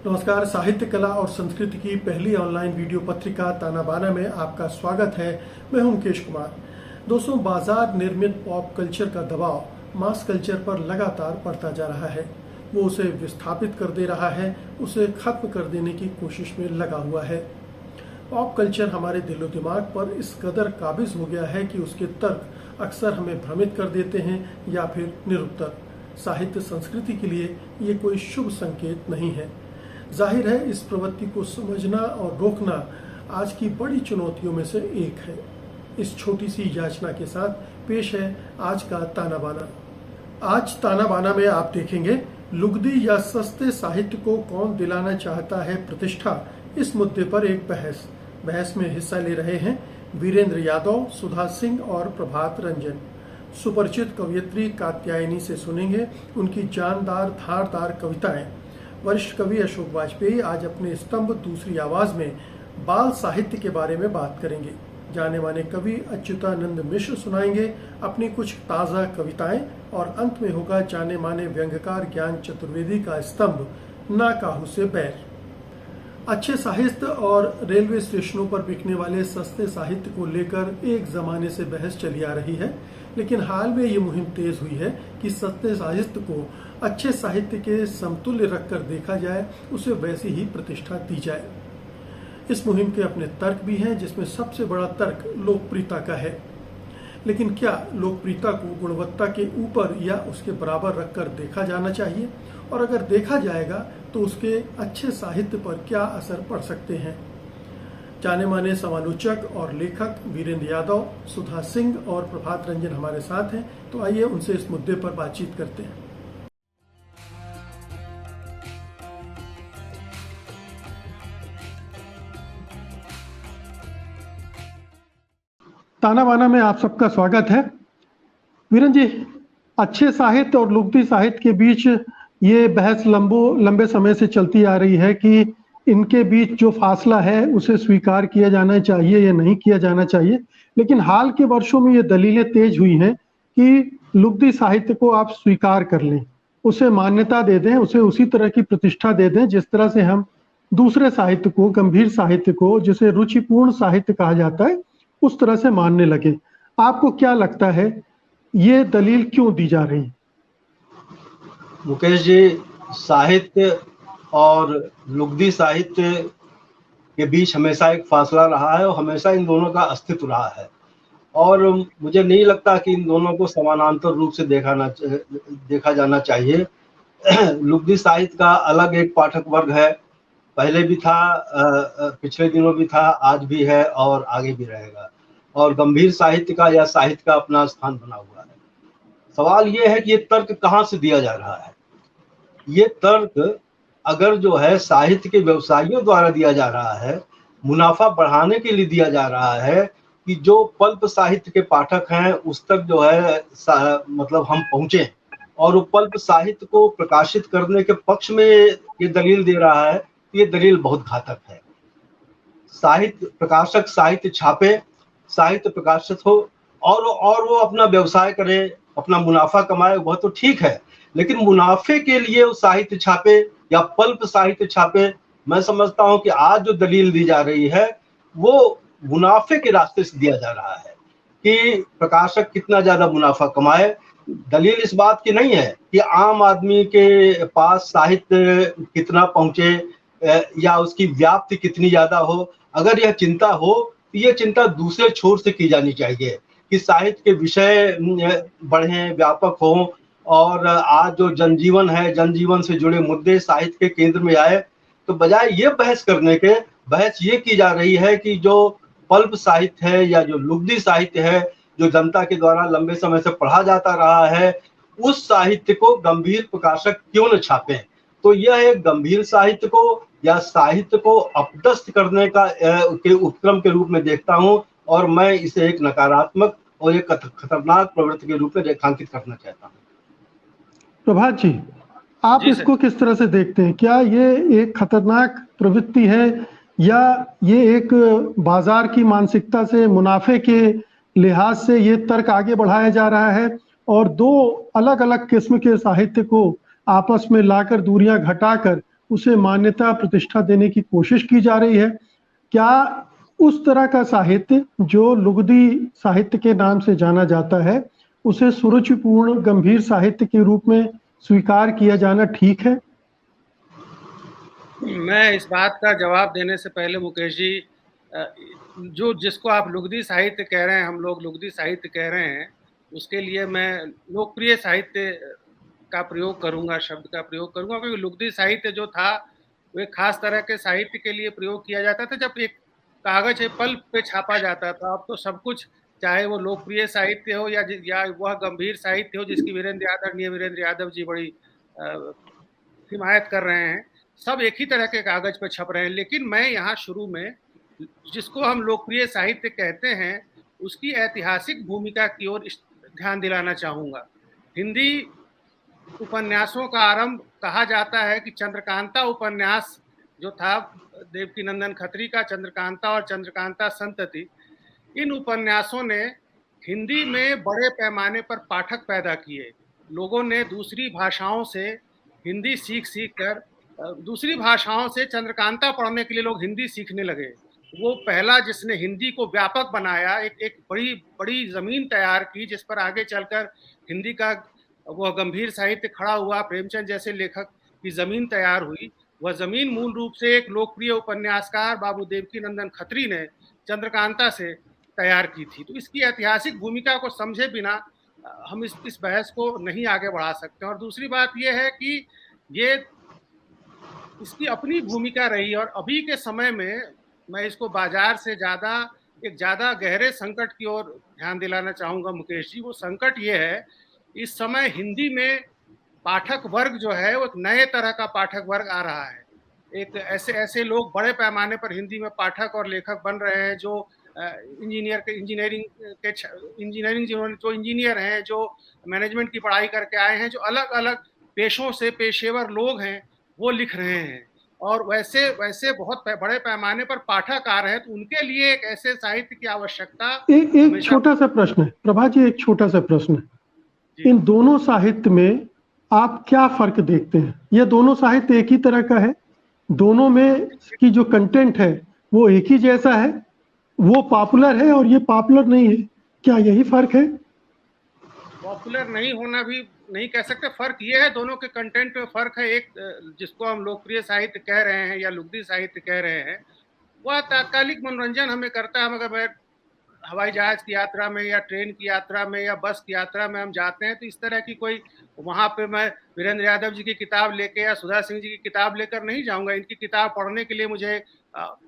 नमस्कार। साहित्य, कला और संस्कृति की पहली ऑनलाइन वीडियो पत्रिका ताना बाना में आपका स्वागत है। मैं हूं मुकेश कुमार। दोस्तों, बाजार निर्मित पॉप कल्चर का दबाव मास कल्चर पर लगातार बढ़ता जा रहा है। वो उसे विस्थापित कर दे रहा है, उसे खत्म कर देने की कोशिश में लगा हुआ है। पॉप कल्चर हमारे दिलो दिमाग पर इस कदर काबिज हो गया है कि उसके तर्क अक्सर हमें भ्रमित कर देते हैं या फिर निरुत्तर। साहित्य संस्कृति के लिए ये कोई शुभ संकेत नहीं है। जाहिर है, इस प्रवृत्ति को समझना और रोकना आज की बड़ी चुनौतियों में से एक है। इस छोटी सी याचना के साथ पेश है आज का ताना बाना। आज ताना बाना में आप देखेंगे, लुगदी या सस्ते साहित्य को कौन दिलाना चाहता है प्रतिष्ठा, इस मुद्दे पर एक बहस में हिस्सा ले रहे हैं वीरेंद्र यादव, सुधा सिंह और प्रभात रंजन। सुपरिचित कवयित्री कात्यायनी से सुनेंगे उनकी जानदार धारदार कविताएं। वरिष्ठ कवि अशोक वाजपेयी आज अपने स्तंभ दूसरी आवाज में बाल साहित्य के बारे में बात करेंगे। जाने माने कवि अच्युतानंद मिश्र सुनाएंगे अपनी कुछ ताज़ा कविताएं और अंत में होगा जाने माने व्यंग्यकार ज्ञान चतुर्वेदी का स्तंभ ना काहू से बैर। अच्छे साहित्य और रेलवे स्टेशनों पर बिकने वाले सस्ते साहित्य को लेकर एक जमाने से बहस चली आ रही है, लेकिन हाल में ये मुहिम तेज हुई है कि सस्ते साहित्य को अच्छे साहित्य के समतुल्य रखकर देखा जाए, उसे वैसी ही प्रतिष्ठा दी जाए। इस मुहिम के अपने तर्क भी हैं, जिसमें सबसे बड़ा तर्क लोकप्रियता का है। लेकिन क्या लोकप्रियता को गुणवत्ता के ऊपर या उसके बराबर रखकर देखा जाना चाहिए, और अगर देखा जाएगा तो उसके अच्छे साहित्य पर क्या असर पड़ सकते हैं? जाने माने समालोचक और लेखक वीरेंद्र यादव, सुधा सिंह और प्रभात रंजन हमारे साथ हैं, तो आइए उनसे इस मुद्दे पर बातचीत करते हैं। ताना बाना में आप सबका स्वागत है। वीरेंद्र जी, अच्छे साहित्य और लुगदी साहित्य के बीच ये बहस लंबे समय से चलती आ रही है कि इनके बीच जो फासला है उसे स्वीकार किया जाना चाहिए या नहीं किया जाना चाहिए। लेकिन हाल के वर्षों में ये दलीलें तेज हुई हैं कि लुगदी साहित्य को आप स्वीकार कर लें, उसे मान्यता दे दें, उसे उसी तरह की प्रतिष्ठा दे दें जिस तरह से हम दूसरे साहित्य को, गंभीर साहित्य को, जिसे रुचिपूर्ण साहित्य कहा जाता है, उस तरह से मानने लगे। आपको क्या लगता है, ये दलील क्यों दी जा रही है? मुकेश जी, साहित्य और लुगदी साहित्य के बीच हमेशा एक फासला रहा है और हमेशा इन दोनों का अस्तित्व रहा है, और मुझे नहीं लगता कि इन दोनों को समानांतर रूप से देखा जाना चाहिए। लुगदी साहित्य का अलग एक पाठक वर्ग है, पहले भी था, पिछले दिनों भी था, आज भी है और आगे भी रहेगा। और गंभीर साहित्य का या साहित्य का अपना स्थान बना हुआ है। सवाल ये है कि ये तर्क कहाँ से दिया जा रहा है? ये तर्क अगर जो है साहित्य के व्यवसायियों द्वारा दिया जा रहा है, मुनाफा बढ़ाने के लिए दिया जा रहा है कि जो पल्प साहित्य के पाठक हैं उस तक जो है मतलब हम पहुंचे, और वो पल्प साहित्य को प्रकाशित करने के पक्ष में ये दलील दे रहा है, ये दलील बहुत घातक है। साहित्य प्रकाशक साहित्य छापे, साहित्य प्रकाशित हो और वो अपना व्यवसाय करे, अपना मुनाफा कमाए, वह तो ठीक है, लेकिन मुनाफे के लिए वो साहित्य छापे या पल्प साहित्य छापे, मैं समझता हूं कि आज जो दलील दी जा रही है वो मुनाफे के रास्ते से दिया जा रहा है कि प्रकाशक कितना ज्यादा मुनाफा कमाए। दलील इस बात की नहीं है कि आम आदमी के पास साहित्य कितना पहुंचे या उसकी व्याप्ति कितनी ज्यादा हो। अगर यह चिंता हो तो यह चिंता दूसरे छोर से की जानी चाहिए कि साहित्य के विषय बढ़े, व्यापक हों, और आज जो जनजीवन है, जनजीवन से जुड़े मुद्दे साहित्य के केंद्र में आए। तो बजाय ये बहस करने के, बहस ये की जा रही है कि जो पल्प साहित्य है या जो लुगदी साहित्य है, जो जनता के द्वारा लंबे समय से पढ़ा जाता रहा है, उस साहित्य को गंभीर प्रकाशक क्यों न छापें। तो यह एक गंभीर साहित्य को या साहित्य को अपदस्थ करने का के उपक्रम के रूप में देखता हूं, और मैं इसे एक नकारात्मक और एक खतरनाक प्रवृत्ति के रूप में रेखांकित करना चाहता हूं। प्रभात जी, आप इसको किस तरह से देखते हैं? क्या ये एक खतरनाक प्रवृत्ति है या ये एक बाजार की मानसिकता से, मुनाफे के लिहाज से ये तर्क आगे बढ़ाया जा रहा है और दो अलग अलग किस्म के साहित्य को आपस में लाकर दूरियां घटाकर उसे मान्यता प्रतिष्ठा देने की कोशिश की जा रही है। क्या उस तरह का साहित्य जो लुगदी साहित्य के नाम से जाना जाता है, उसे सुरुचिपूर्ण गंभीर साहित्य के रूप में स्वीकार किया जाना ठीक है? मैं इस बात का जवाब देने से पहले मुकेश जी, जो जिसको आप लुगदी साहित्य कह रहे हैं, हम लोग लुगदी साहित्य कह रहे हैं, उसके लिए मैं लोकप्रिय साहित्य का प्रयोग करूंगा, शब्द का प्रयोग करूंगा, क्योंकि लुगदी साहित्य जो था वो एक खास तरह के साहित्य के लिए प्रयोग किया जाता था, जब एक कागज पल्प पे छापा जाता था। अब तो सब कुछ, चाहे वो लोकप्रिय साहित्य हो या वह गंभीर साहित्य हो जिसकी वीरेंद्र यादव जी बड़ी हिमायत कर रहे हैं, सब एक ही तरह के कागज पर छप रहे हैं। लेकिन मैं यहाँ शुरू में जिसको हम लोकप्रिय साहित्य कहते हैं उसकी ऐतिहासिक भूमिका की ओर ध्यान दिलाना चाहूँगा। हिंदी उपन्यासों का आरंभ कहा जाता है कि चंद्रकांता उपन्यास जो था देवकीनंदन खत्री का, चंद्रकांता और चंद्रकांता संतति, इन उपन्यासों ने हिंदी में बड़े पैमाने पर पाठक पैदा किए। लोगों ने दूसरी भाषाओं से हिंदी सीख कर दूसरी भाषाओं से चंद्रकांता पढ़ने के लिए लोग हिंदी सीखने लगे। वो पहला जिसने हिंदी को व्यापक बनाया, एक बड़ी बड़ी जमीन तैयार की जिस पर आगे चलकर हिंदी का वह गंभीर साहित्य खड़ा हुआ। प्रेमचंद जैसे लेखक की जमीन तैयार हुई। वह जमीन मूल रूप से एक लोकप्रिय उपन्यासकार बाबू देवकीनंदन खत्री ने चंद्रकांता से तैयार की थी। तो इसकी ऐतिहासिक भूमिका को समझे बिना हम इस बहस को नहीं आगे बढ़ा सकते। और दूसरी बात यह है कि ये इसकी अपनी भूमिका रही, और अभी के समय में मैं इसको बाजार से ज़्यादा गहरे संकट की ओर ध्यान दिलाना चाहूँगा मुकेश जी। वो संकट ये है, इस समय हिंदी में पाठक वर्ग जो है वो एक नए तरह का पाठक वर्ग आ रहा है। एक ऐसे लोग बड़े पैमाने पर हिंदी में पाठक और लेखक बन रहे हैं जो इंजीनियरिंग जो इंजीनियर हैं, जो मैनेजमेंट की पढ़ाई करके आए हैं, जो अलग अलग पेशों से पेशेवर लोग हैं, वो लिख रहे हैं। और वैसे बहुत बड़े पैमाने पर पाठक आ रहे हैं। तो उनके लिए एक ऐसे साहित्य की आवश्यकता। एक छोटा सा प्रश्न है प्रभा जी, एक छोटा सा प्रश्न है। इन दोनों साहित्य में आप क्या फर्क देखते हैं? ये दोनों साहित्य एक ही तरह का है? दोनों में की जो कंटेंट है वो एक ही जैसा है? वो पॉपुलर है और ये पॉपुलर नहीं है, क्या यही फर्क है? पॉपुलर नहीं होना भी नहीं कह सकते। फर्क ये है, दोनों के कंटेंट में फर्क है। एक जिसको हम लोकप्रिय साहित्य कह रहे हैं या लुगदी साहित्य कह रहे हैं, वह तात्कालिक मनोरंजन हमें करता है। अगर मैं हवाई जहाज की यात्रा में या ट्रेन की यात्रा में या बस की यात्रा में हम जाते हैं, तो इस तरह की कोई वहाँ पे मैं वीरेंद्र यादव जी की किताब लेके या सुधा सिंह जी की किताब लेकर नहीं जाऊंगा। इनकी किताब पढ़ने के लिए मुझे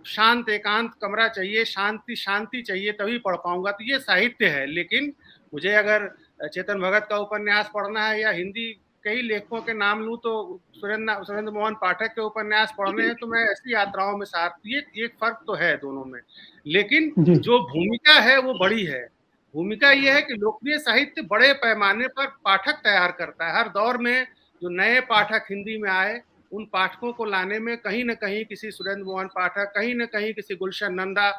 शांत एकांत कमरा चाहिए, शांति चाहिए, तभी पढ़ पाऊंगा। तो ये साहित्य है। लेकिन मुझे अगर चेतन भगत का उपन्यास पढ़ना है या हिंदी कई लेखकों के नाम लूं तो सुरेंद्र मोहन पाठक के उपन्यास पढ़ने हैं, तो मैं ऐसी यात्राओं में साथ। ये फर्क तो है दोनों में, लेकिन जो भूमिका है वो बड़ी है। भूमिका ये है कि लोकप्रिय साहित्य बड़े पैमाने पर पाठक तैयार करता है। हर दौर में जो नए पाठक हिंदी में आए, उन पाठकों को लाने में कहीं न कहीं किसी सुरेंद्र मोहन पाठक, कहीं न कहीं किसी गुलशन नंदा,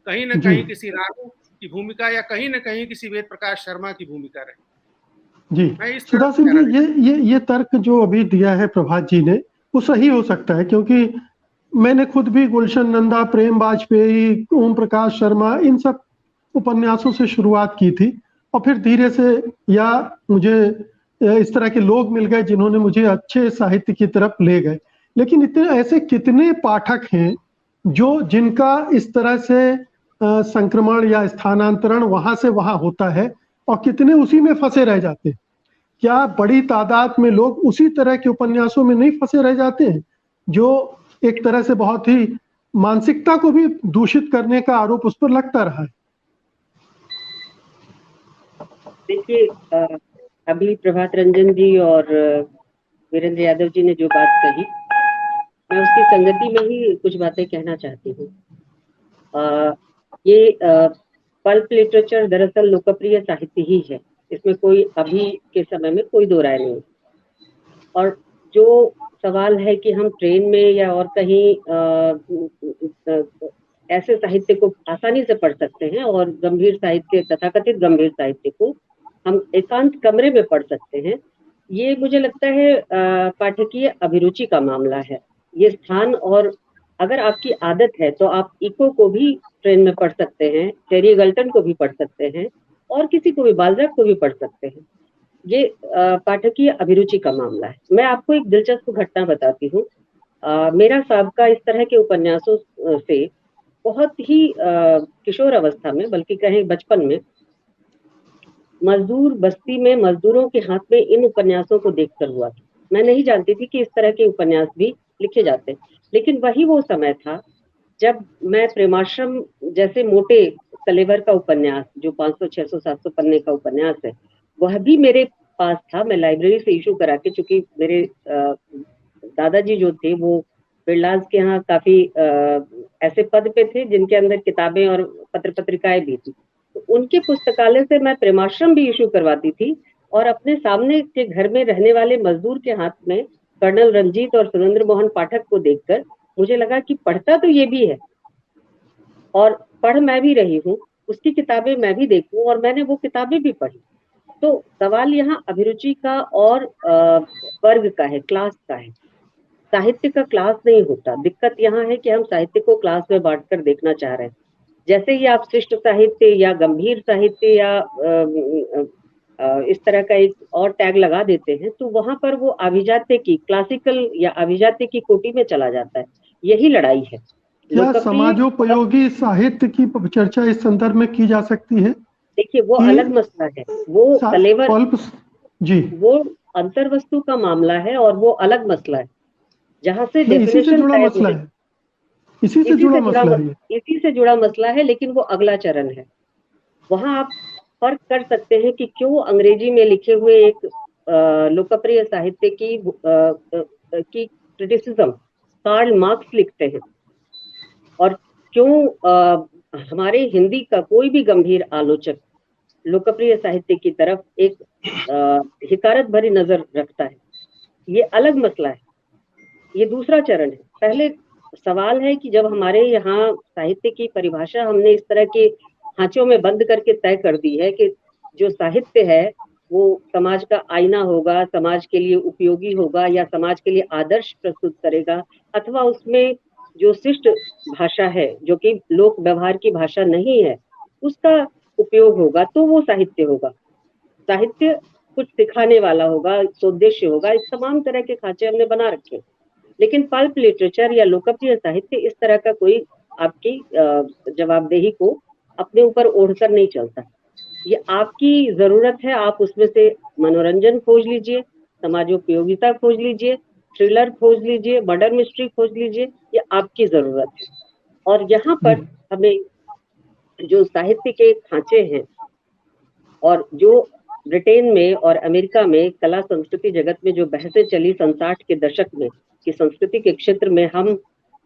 कहीं न कहीं किसी रानू की भूमिका, या कहीं न कहीं किसी वेद प्रकाश शर्मा की भूमिका रही। जी, सुधा सिंह जी, ये तर्क जो अभी दिया है प्रभात जी ने, वो सही हो सकता है, क्योंकि मैंने खुद भी गुलशन नंदा, प्रेम वाजपेयी, ओम प्रकाश शर्मा, इन सब उपन्यासों से शुरुआत की थी, और फिर धीरे से या मुझे इस तरह के लोग मिल गए जिन्होंने मुझे अच्छे साहित्य की तरफ ले गए। लेकिन इतने ऐसे कितने पाठक हैं जो जिनका इस तरह से संक्रमण या स्थानांतरण वहां से वहां होता है, और कितने उसी में फंसे रह जाते हैं? क्या बड़ी तादाद में लोग उसी तरह के उपन्यासों में नहीं फंसे रह जाते हैं, जो एक तरह से बहुत ही मानसिकता को भी दूषित करने का आरोप उस पर लगता रहा है? देखिए, अभी प्रभात रंजन जी और वीरेंद्र यादव जी ने जो बात कही, मैं उसकी संगति में ही कुछ बातें कहना चाहती हूँ। ये पल्प लिटरेचर दरअसल लोकप्रिय साहित्य ही है, इसमें कोई अभी के समय में कोई दो राय नहीं। और जो सवाल है कि हम ट्रेन में या और कहीं ऐसे साहित्य को आसानी से पढ़ सकते हैं और गंभीर साहित्य, तथाकथित गंभीर साहित्य को हम एकांत कमरे में पढ़ सकते हैं, ये मुझे लगता है पाठकीय अभिरुचि का मामला है। ये स्थान, और अगर आपकी आदत है तो आप इको को भी ट्रेन में पढ़ सकते हैं, टेरी गल्टन को भी पढ़ सकते हैं, और किसी को भी, बाल्जाक को भी पढ़ सकते हैं। ये पाठकीय अभिरुचि का मामला है। मैं आपको एक दिलचस्प घटना बताती हूँ। मेरा साबका इस तरह के उपन्यासों से बहुत ही किशोर अवस्था में, बल्कि कहें बचपन में, मजदूर बस्ती में मजदूरों के हाथ में इन उपन्यासों को देखकर हुआ था। मैं नहीं जानती थी कि इस तरह के उपन्यास भी लिखे जाते हैं, लेकिन वही वो समय था जब मैं प्रेमाश्रम जैसे मोटे कलेवर का उपन्यास, जो 500, 600, 700 पन्ने का उपन्यास है, वह भी मेरे पास था। मैं लाइब्रेरी से इशू करा के, चूंकि मेरे दादाजी जो थे वो बिरलास के यहाँ काफी ऐसे पद पे थे जिनके अंदर किताबें और पत्र पत्रिकाएं भी थी, तो उनके पुस्तकालय से मैं प्रेमाश्रम भी इशू करवाती थी, और अपने सामने के घर में रहने वाले मजदूर के हाथ में कर्नल रंजीत और सुरेंद्र मोहन पाठक को देखकर मुझे लगा कि पढ़ता तो ये भी है, और पढ़ मैं भी रही हूँ, उसकी किताबें मैं भी देखूं, और मैंने वो किताबें भी पढ़ी। तो सवाल यहाँ अभिरुचि का और वर्ग का है, क्लास का है। साहित्य का क्लास नहीं होता। दिक्कत यहाँ है कि हम साहित्य को क्लास में बांटकर देखना चाह रहे हैं। जैसे ही आप शिष्ट साहित्य या गंभीर साहित्य या इस तरह का एक और टैग लगा देते हैं, तो वहां पर वो अभिजात्य की, क्लासिकल या अभिजात्य की कोटि में चला जाता है। यही लड़ाई है। क्या समाजोपयोगी साहित्य की चर्चा इस संदर्भ में की जा सकती है? देखिए, वो अलग मसला है। वो कलेवर जी, वो अंतर्वस्तु का मामला है, और वो अलग मसला है, जहां से इसी से जुड़ा मसला है, इसी से जुड़ा मसला है, लेकिन वो अगला चरण है। वहां आप फर्क कर सकते हैं कि क्यों अंग्रेजी में लिखे हुए एक लोकप्रिय साहित्य की क्रिटिसिज्म कार्ल मार्क्स लिखते हैं, और क्यों हमारे हिंदी का कोई भी गंभीर आलोचक लोकप्रिय साहित्य की तरफ एक हिकारत भरी नजर रखता है। ये अलग मसला है, ये दूसरा चरण है। पहले सवाल है कि जब हमारे यहाँ साहित्य की परिभाषा हमने इस तरह के खांचों में बंद करके तय कर दी है कि जो साहित्य है वो समाज का आईना होगा, समाज के लिए उपयोगी होगा, या समाज के लिए आदर्श प्रस्तुत करेगा, अथवा उसमें जो शिष्ट भाषा है, जो कि लोक व्यवहार की भाषा नहीं है, उसका उपयोग होगा, तो वो साहित्य होगा। साहित्य कुछ सिखाने वाला होगा, उद्देश्य होगा। इस तमाम तरह के खांचे हमने बना रखे, लेकिन पल्प लिटरेचर या लोकप्रिय साहित्य इस तरह का कोई आपकी जवाबदेही को अपने ऊपर ओढ़कर नहीं चलता। ये आपकी जरूरत है, आप उसमें से मनोरंजन खोज लीजिए, समाजोपयोगिता खोज लीजिए, थ्रिलर खोज लीजिए, मर्डर मिस्ट्री खोज लीजिए, ये आपकी जरूरत है। और यहाँ पर हमें जो साहित्य के खांचे हैं, और जो ब्रिटेन में और अमेरिका में कला संस्कृति जगत में जो बहसें चली 60 के दशक में कि संस्कृति के क्षेत्र में हम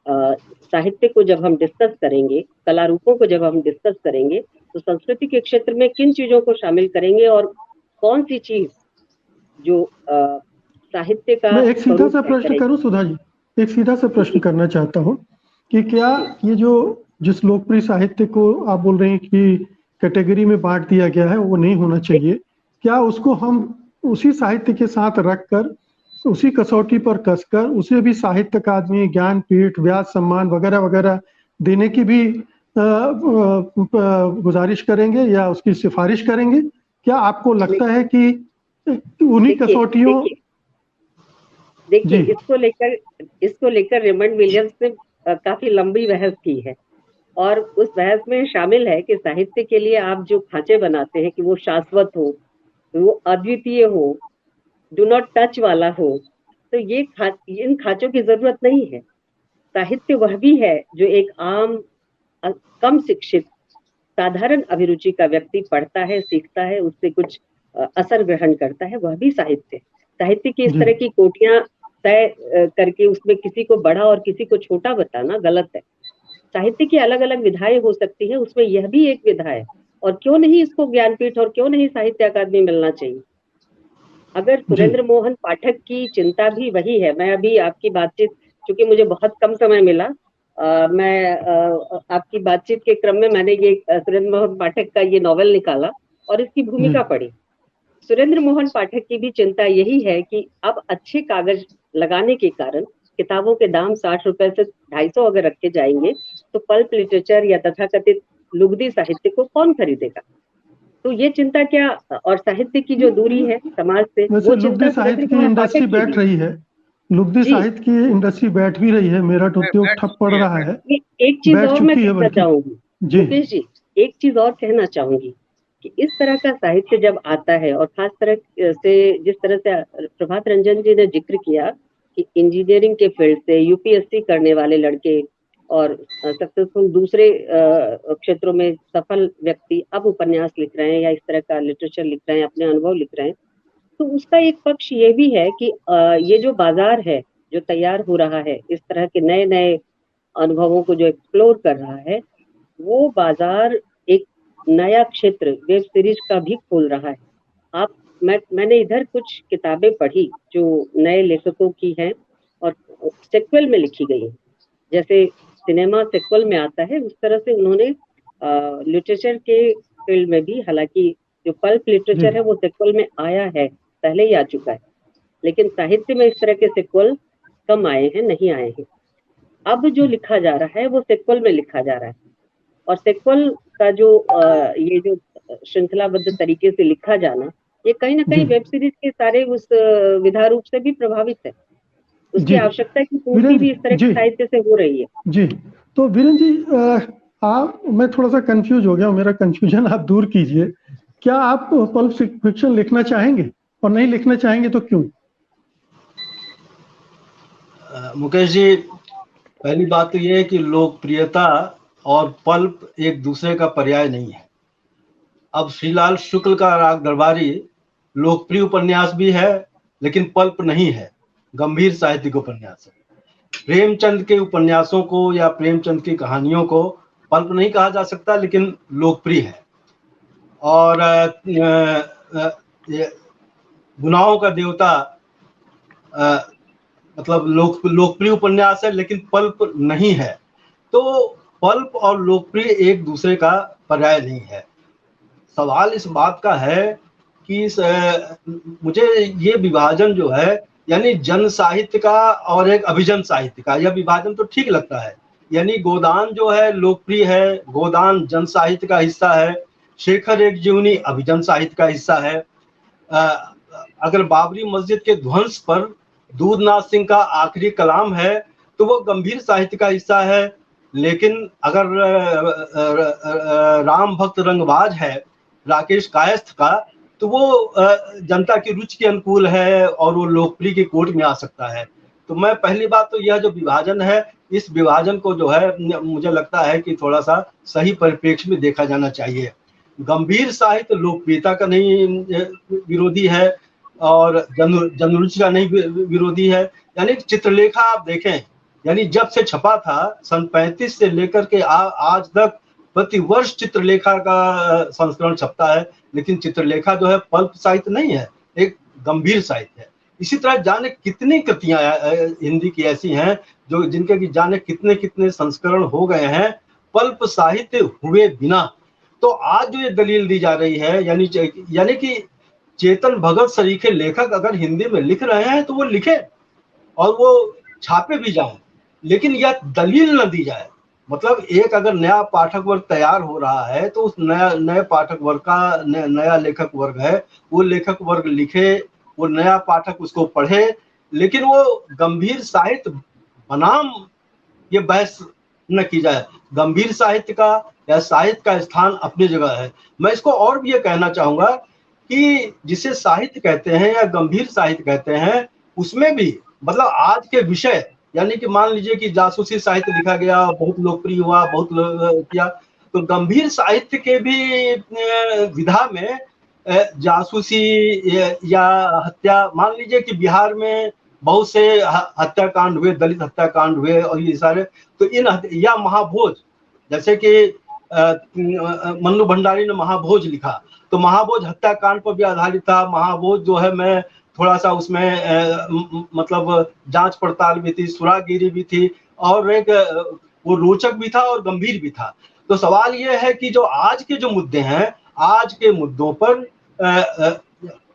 साहित्य को जब हम डिस्कस करेंगे, कला रूपों को जब हम डिस्कस करेंगे, तो संस्कृति के क्षेत्र में किन चीजों को शामिल करेंगे, और कौन सी चीज जो साहित्य का। मैं एक सीधा सा प्रश्न करूं सुधा जी, एक सीधा सा प्रश्न करना चाहता हूं कि क्या ये जो जिस लोकप्रिय साहित्य को आप बोल रहे हैं कि कैटेगरी में बांट दिया गया है, वो नहीं होना चाहिए, क्या उसको हम उसी साहित्य के साथ रखकर, उसी कसौटी पर कसकर उसे भी साहित्य अकादमी, ज्ञानपीठ, व्यास सम्मान वगैरह वगैरह देने की भी गुजारिश करेंगे या उसकी सिफारिश करेंगे? क्या आपको लगता है कि उन्हीं कसौटियों? देखिए, इसको लेकर रेमंड विलियम्स ने काफी लंबी बहस की है, और उस बहस में शामिल है कि साहित्य के लिए आप जो खांचे बनाते हैं कि वो शाश्वत हो, वो अद्वितीय हो, डू नॉट टच वाला हो, तो ये इन खांचों की जरूरत नहीं है। साहित्य वह भी है जो एक आम कम शिक्षित साधारण अभिरुचि का व्यक्ति पढ़ता है, सीखता है, उससे कुछ असर ग्रहण करता है, वह भी साहित्य। साहित्य की इस तरह की कोटियां तय करके उसमें किसी को बड़ा और किसी को छोटा बताना गलत है। साहित्य की अलग अलग विधाएं हो सकती है, उसमें यह भी एक विधा है, और क्यों नहीं इसको ज्ञानपीठ और क्यों नहीं साहित्य अकादमी मिलना चाहिए। अगर सुरेंद्र मोहन पाठक की चिंता भी वही है, मैं अभी आपकी बातचीत, चूंकि मुझे बहुत कम समय मिला, मैं आपकी बातचीत के क्रम में मैंने ये सुरेंद्र मोहन पाठक का ये नॉवेल निकाला और इसकी भूमिका पढ़ी। सुरेंद्र मोहन पाठक की भी चिंता यही है कि अब अच्छे कागज लगाने के कारण किताबों के दाम 60 रुपए से 250 अगर रखे जाएंगे तो पल्प लिटरेचर या तथाकथित लुगदी साहित्य को कौन खरीदेगा? तो ये चिंता क्या, और साहित्य की जो दूरी है समाज से, वैसे वो लुगदी चिंता साहित्य की इंडस्ट्री बैठ रही है, लुगदी जी। साहित्य की इंडस्ट्री बैठ भी रही है, मेरठ उद्योग ठप पड़ रहा है, एक चीज बैठ और मैं चुकी है कहना बल्कि। चाहूंगी जी मुकेश जी, एक चीज और कहना चाहूंगी कि इस तरह का साहित्य जब आता है, और खास तरह से जिस तरह से प्रभात रंजन जी ने जिक्र किया कि इंजीनियरिंग के फील्ड से यूपीएससी करने वाले लड़के और सक्सेसफुल दूसरे क्षेत्रों में सफल व्यक्ति अब उपन्यास लिख रहे हैं या इस तरह का लिटरेचर लिख रहे हैं, अपने अनुभव लिख रहे हैं, तो उसका एक पक्ष ये भी है कि ये जो बाजार है जो तैयार हो रहा है, इस तरह के नए नए अनुभवों को जो एक्सप्लोर कर रहा है, वो बाजार एक नया क्षेत्र वेब सीरीज का भी खोल रहा है। मैंने इधर कुछ किताबें पढ़ी जो नए लेखकों की हैं और सेक्वल में लिखी गई हैं, जैसे सिनेमा सेक्वल में आता है उस तरह से उन्होंने लिटरेचर के फील्ड में भी, हालांकि जो पल्प लिटरेचर है वो सेक्वल में आया है, पहले ही आ चुका है, लेकिन साहित्य में इस तरह के सेक्वल कम आए हैं, नहीं आए हैं। अब जो लिखा जा रहा है वो सेक्वल में लिखा जा रहा है, और सेक्वल का जो ये जो श्रृंखलाबद्ध तरीके से लिखा जाना, ये कहीं ना कहीं वेब सीरीज के सारे उस विधा रूप से भी प्रभावित है। उसकी आवश्यकता की पूर्ति भी इस तरह के साहित्य से हो रही है। जी, तो वीरेंद्र जी, मैं थोड़ा सा कंफ्यूज हो गया, मेरा कंफ्यूजन आप दूर कीजिए। क्या आप पल्प फिक्शन लिखना चाहेंगे, और नहीं लिखना चाहेंगे तो क्यों? मुकेश जी, पहली बात तो ये है कि लोकप्रियता और पल्प एक दूसरे का पर्याय नहीं है। अब श्रीलाल शुक्ल का राग दरबारी लोकप्रिय उपन्यास भी है लेकिन पल्प नहीं है, गंभीर साहित्यिक उपन्यास है। प्रेमचंद के उपन्यासों को या प्रेमचंद की कहानियों को पल्प नहीं कहा जा सकता लेकिन लोकप्रिय है। और गुनाहों का देवता मतलब लोकप्रिय उपन्यास है लेकिन पल्प नहीं है। तो पल्प और लोकप्रिय एक दूसरे का पर्याय नहीं है। सवाल इस बात का है कि मुझे ये विभाजन जो है, यानी जन साहित्य का और एक अभिजन साहित्य का, यह विभाजन तो ठीक लगता है। यानी गोदान जो है लोकप्रिय है, गोदान जन साहित्य का हिस्सा है, शेखर एक जीवनी अभिजन साहित्य का हिस्सा है। अगर बाबरी मस्जिद के ध्वंस पर दूधनाथ सिंह का आखिरी कलाम है तो वो गंभीर साहित्य का हिस्सा है। लेकिन अगर राम भक्त रंगबाज है राकेश कायस्थ का, तो वो जनता की रुचि के अनुकूल है और वो लोकप्रिय की कोट में आ सकता है। तो मैं पहली बात तो यह जो विभाजन है, इस विभाजन को जो है मुझे लगता है कि थोड़ा सा सही परिप्रेक्ष्य में देखा जाना चाहिए। गंभीर साहित्य लोकप्रियता का नहीं विरोधी है और जनरुचि का नहीं विरोधी है। यानी चित्रलेखा आप देखें, यानी जब से छपा था सन 35 से लेकर के आज तक प्रति वर्ष चित्रलेखा का संस्करण छपता है, लेकिन चित्रलेखा जो है पल्प साहित्य नहीं है, एक गंभीर साहित्य है। इसी तरह जाने कितनी कृतियां हिंदी की ऐसी हैं जो जिनके की जाने कितने कितने संस्करण हो गए हैं पल्प साहित्य हुए बिना। तो आज जो ये दलील दी जा रही है, यानी कि चेतन भगत सरीखे लेखक अगर हिंदी में लिख रहे हैं तो वो लिखे और वो छापे भी जाएं, लेकिन यह दलील न दी जाए। मतलब एक अगर नया पाठक वर्ग तैयार हो रहा है तो उस नए पाठक वर्ग का नया लेखक वर्ग है, वो लेखक वर्ग लिखे, वो नया पाठक उसको पढ़े, लेकिन वो गंभीर साहित्य बनाम ये बहस न की जाए। गंभीर साहित्य का या साहित्य का स्थान अपनी जगह है। मैं इसको और भी ये कहना चाहूंगा कि जिसे साहित्य कहते हैं या गंभीर साहित्य कहते हैं, उसमें भी मतलब आज के विषय, यानी कि मान लीजिए कि जासूसी साहित्य लिखा गया, बहुत लोकप्रिय हुआ, बहुत किया, तो गंभीर साहित्य के भी विधा में जासूसी या हत्या, मान लीजिए कि बिहार में बहुत से हत्याकांड हुए, दलित हत्याकांड हुए और ये सारे, तो इन या महाभोज, जैसे कि मन्नू भंडारी ने महाभोज लिखा, तो महाभोज हत्याकांड पर भी आधारित था। महाभोज जो है मैं थोड़ा सा उसमें मतलब जांच पड़ताल भी थी, सुरागिरी भी थी और एक वो रोचक भी था और गंभीर भी था। तो सवाल ये है कि जो आज के जो मुद्दे हैं, आज के मुद्दों पर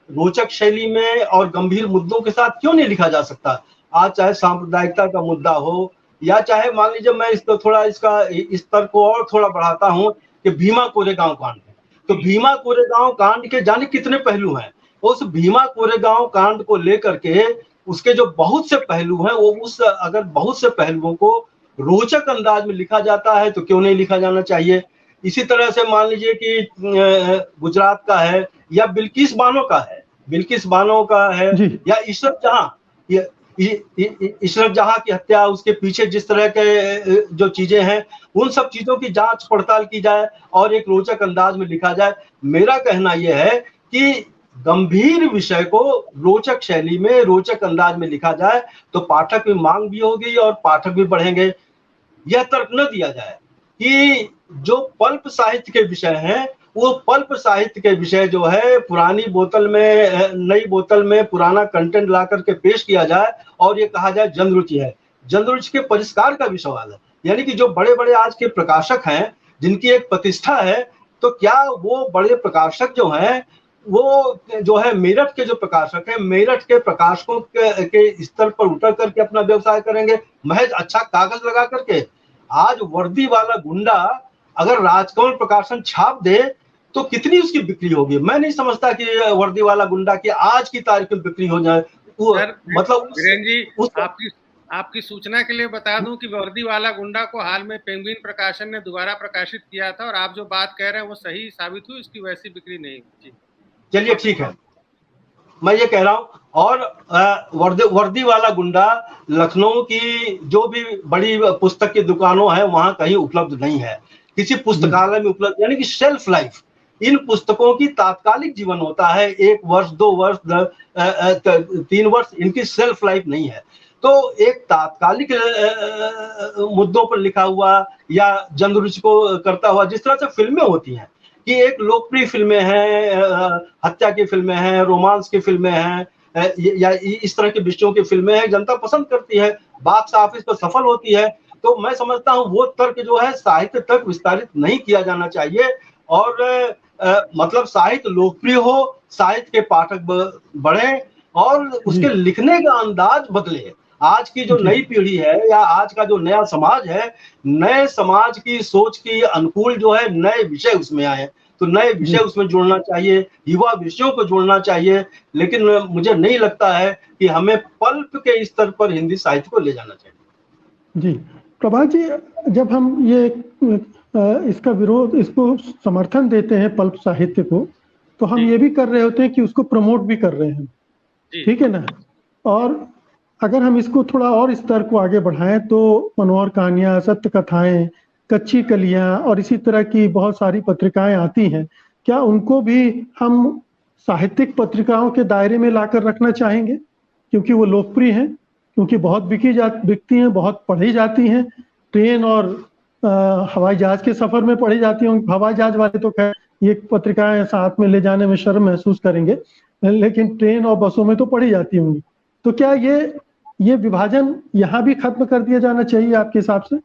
रोचक शैली में और गंभीर मुद्दों के साथ क्यों नहीं लिखा जा सकता? आज चाहे सांप्रदायिकता का मुद्दा हो, या चाहे मान लीजिए मैं इसको थोड़ा इसका स्तर को और थोड़ा बढ़ाता हूँ कि भीमा कोरेगांव कांड है। तो भीमा कोरेगांव कांड के जाने कितने पहलू हैं। उस भीमा कोरेगांव कांड को लेकर के उसके जो बहुत से पहलू हैं, वो उस अगर बहुत से पहलुओं को रोचक अंदाज में लिखा जाता है तो क्यों नहीं लिखा जाना चाहिए। इसी तरह से मान लीजिए कि गुजरात का है या बिल्किस बानो का है, बिल्किस बानो का है, या इशरत जहां की हत्या, उसके पीछे जिस तरह के जो चीजें हैं, उन सब चीजों की जांच पड़ताल की जाए और एक रोचक अंदाज में लिखा जाए। मेरा कहना यह है कि गंभीर विषय को रोचक शैली में, रोचक अंदाज में लिखा जाए तो पाठक में मांग भी होगी और पाठक भी बढ़ेंगे। यह तर्क न दिया जाए कि जो पल्प साहित्य के विषय हैं, वो पल्प साहित्य के विषय जो है पुरानी बोतल में, नई बोतल में पुराना कंटेंट ला करके पेश किया जाए और ये कहा जाए जनरुचि है। जनरुचि के परिष्कार का भी सवाल है। यानी कि जो बड़े बड़े आज के प्रकाशक हैं, जिनकी एक प्रतिष्ठा है, तो क्या वो बड़े प्रकाशक जो हैं, वो जो है मेरठ के जो प्रकाशक हैं, मेरठ के प्रकाशकों के स्तर पर उतर करके अपना व्यवसाय करेंगे महज अच्छा कागज लगा करके? आज वर्दी वाला गुंडा अगर राजकमल प्रकाशन छाप दे तो कितनी उसकी बिक्री होगी? मैं नहीं समझता कि वर्दी वाला गुंडा की आज की तारीख में बिक्री हो जाए। मतलब जी, आपकी सूचना के लिए बता दूं कि वर्दी वाला गुंडा को हाल में पेंगुइन प्रकाशन ने दोबारा प्रकाशित किया था और आप जो बात कह रहे हैं वो सही साबित हुई, इसकी वैसी बिक्री नहीं हुई। चलिए ठीक है, मैं ये कह रहा हूं। और वर्दी वाला गुंडा लखनऊ की जो भी बड़ी पुस्तक की दुकानों है वहां कहीं उपलब्ध नहीं है, किसी पुस्तकालय में उपलब्ध, यानी कि शेल्फ लाइफ इन पुस्तकों की तात्कालिक जीवन होता है, 1 वर्ष 2 वर्ष 3 वर्ष, इनकी शेल्फ लाइफ नहीं है। तो एक तात्कालिक मुद्दों पर लिखा हुआ या जनरुचि को करता हुआ, जिस तरह से फिल्में होती हैं कि एक लोकप्रिय फिल्में हैं, हत्या की फिल्में हैं, रोमांस की फिल्में हैं, या इस तरह के विषयों की फिल्में हैं, जनता पसंद करती है, बॉक्स ऑफिस पर सफल होती है। तो मैं समझता हूं वो तर्क जो है साहित्य तक विस्तारित नहीं किया जाना चाहिए और मतलब साहित्य लोकप्रिय हो, साहित्य के पाठक बढ़े और उसके लिखने का अंदाज बदले। आज की जो नई पीढ़ी है या आज का जो नया समाज है, नए समाज की सोच की अनुकूल जो है नए विषय उसमें आए, तो नए विषय उसमें जोड़ना चाहिए, युवा विषयों को जोड़ना चाहिए। लेकिन मुझे नहीं लगता है कि हमें पल्प के स्तर पर हिंदी साहित्य को ले जाना चाहिए। जी प्रभात जी, जब हम ये इसका विरोध, इसको समर्थन देते हैं पल्प साहित्य को, तो हम ये भी कर रहे होते हैं कि उसको प्रमोट भी कर रहे हैं, ठीक है ना। और अगर हम इसको थोड़ा और स्तर को आगे बढ़ाएं तो मनोहर कहानियां, सत्य कथाएं, कच्ची कलियां और इसी तरह की बहुत सारी पत्रिकाएं आती हैं, क्या उनको भी हम साहित्यिक पत्रिकाओं के दायरे में लाकर रखना चाहेंगे? क्योंकि वो लोकप्रिय हैं, क्योंकि बहुत बिकती हैं, बहुत पढ़ी जाती हैं, ट्रेन और हवाई जहाज के सफर में पढ़ी जाती होंगी। हवाई जहाज वाले तो खैर ये पत्रिकाएं साथ में ले जाने में शर्म महसूस करेंगे, लेकिन ट्रेन और बसों में तो पढ़ी जाती होंगी। तो क्या ये विभाजन यहाँ भी खत्म कर दिया जाना चाहिए आपके हिसाब से?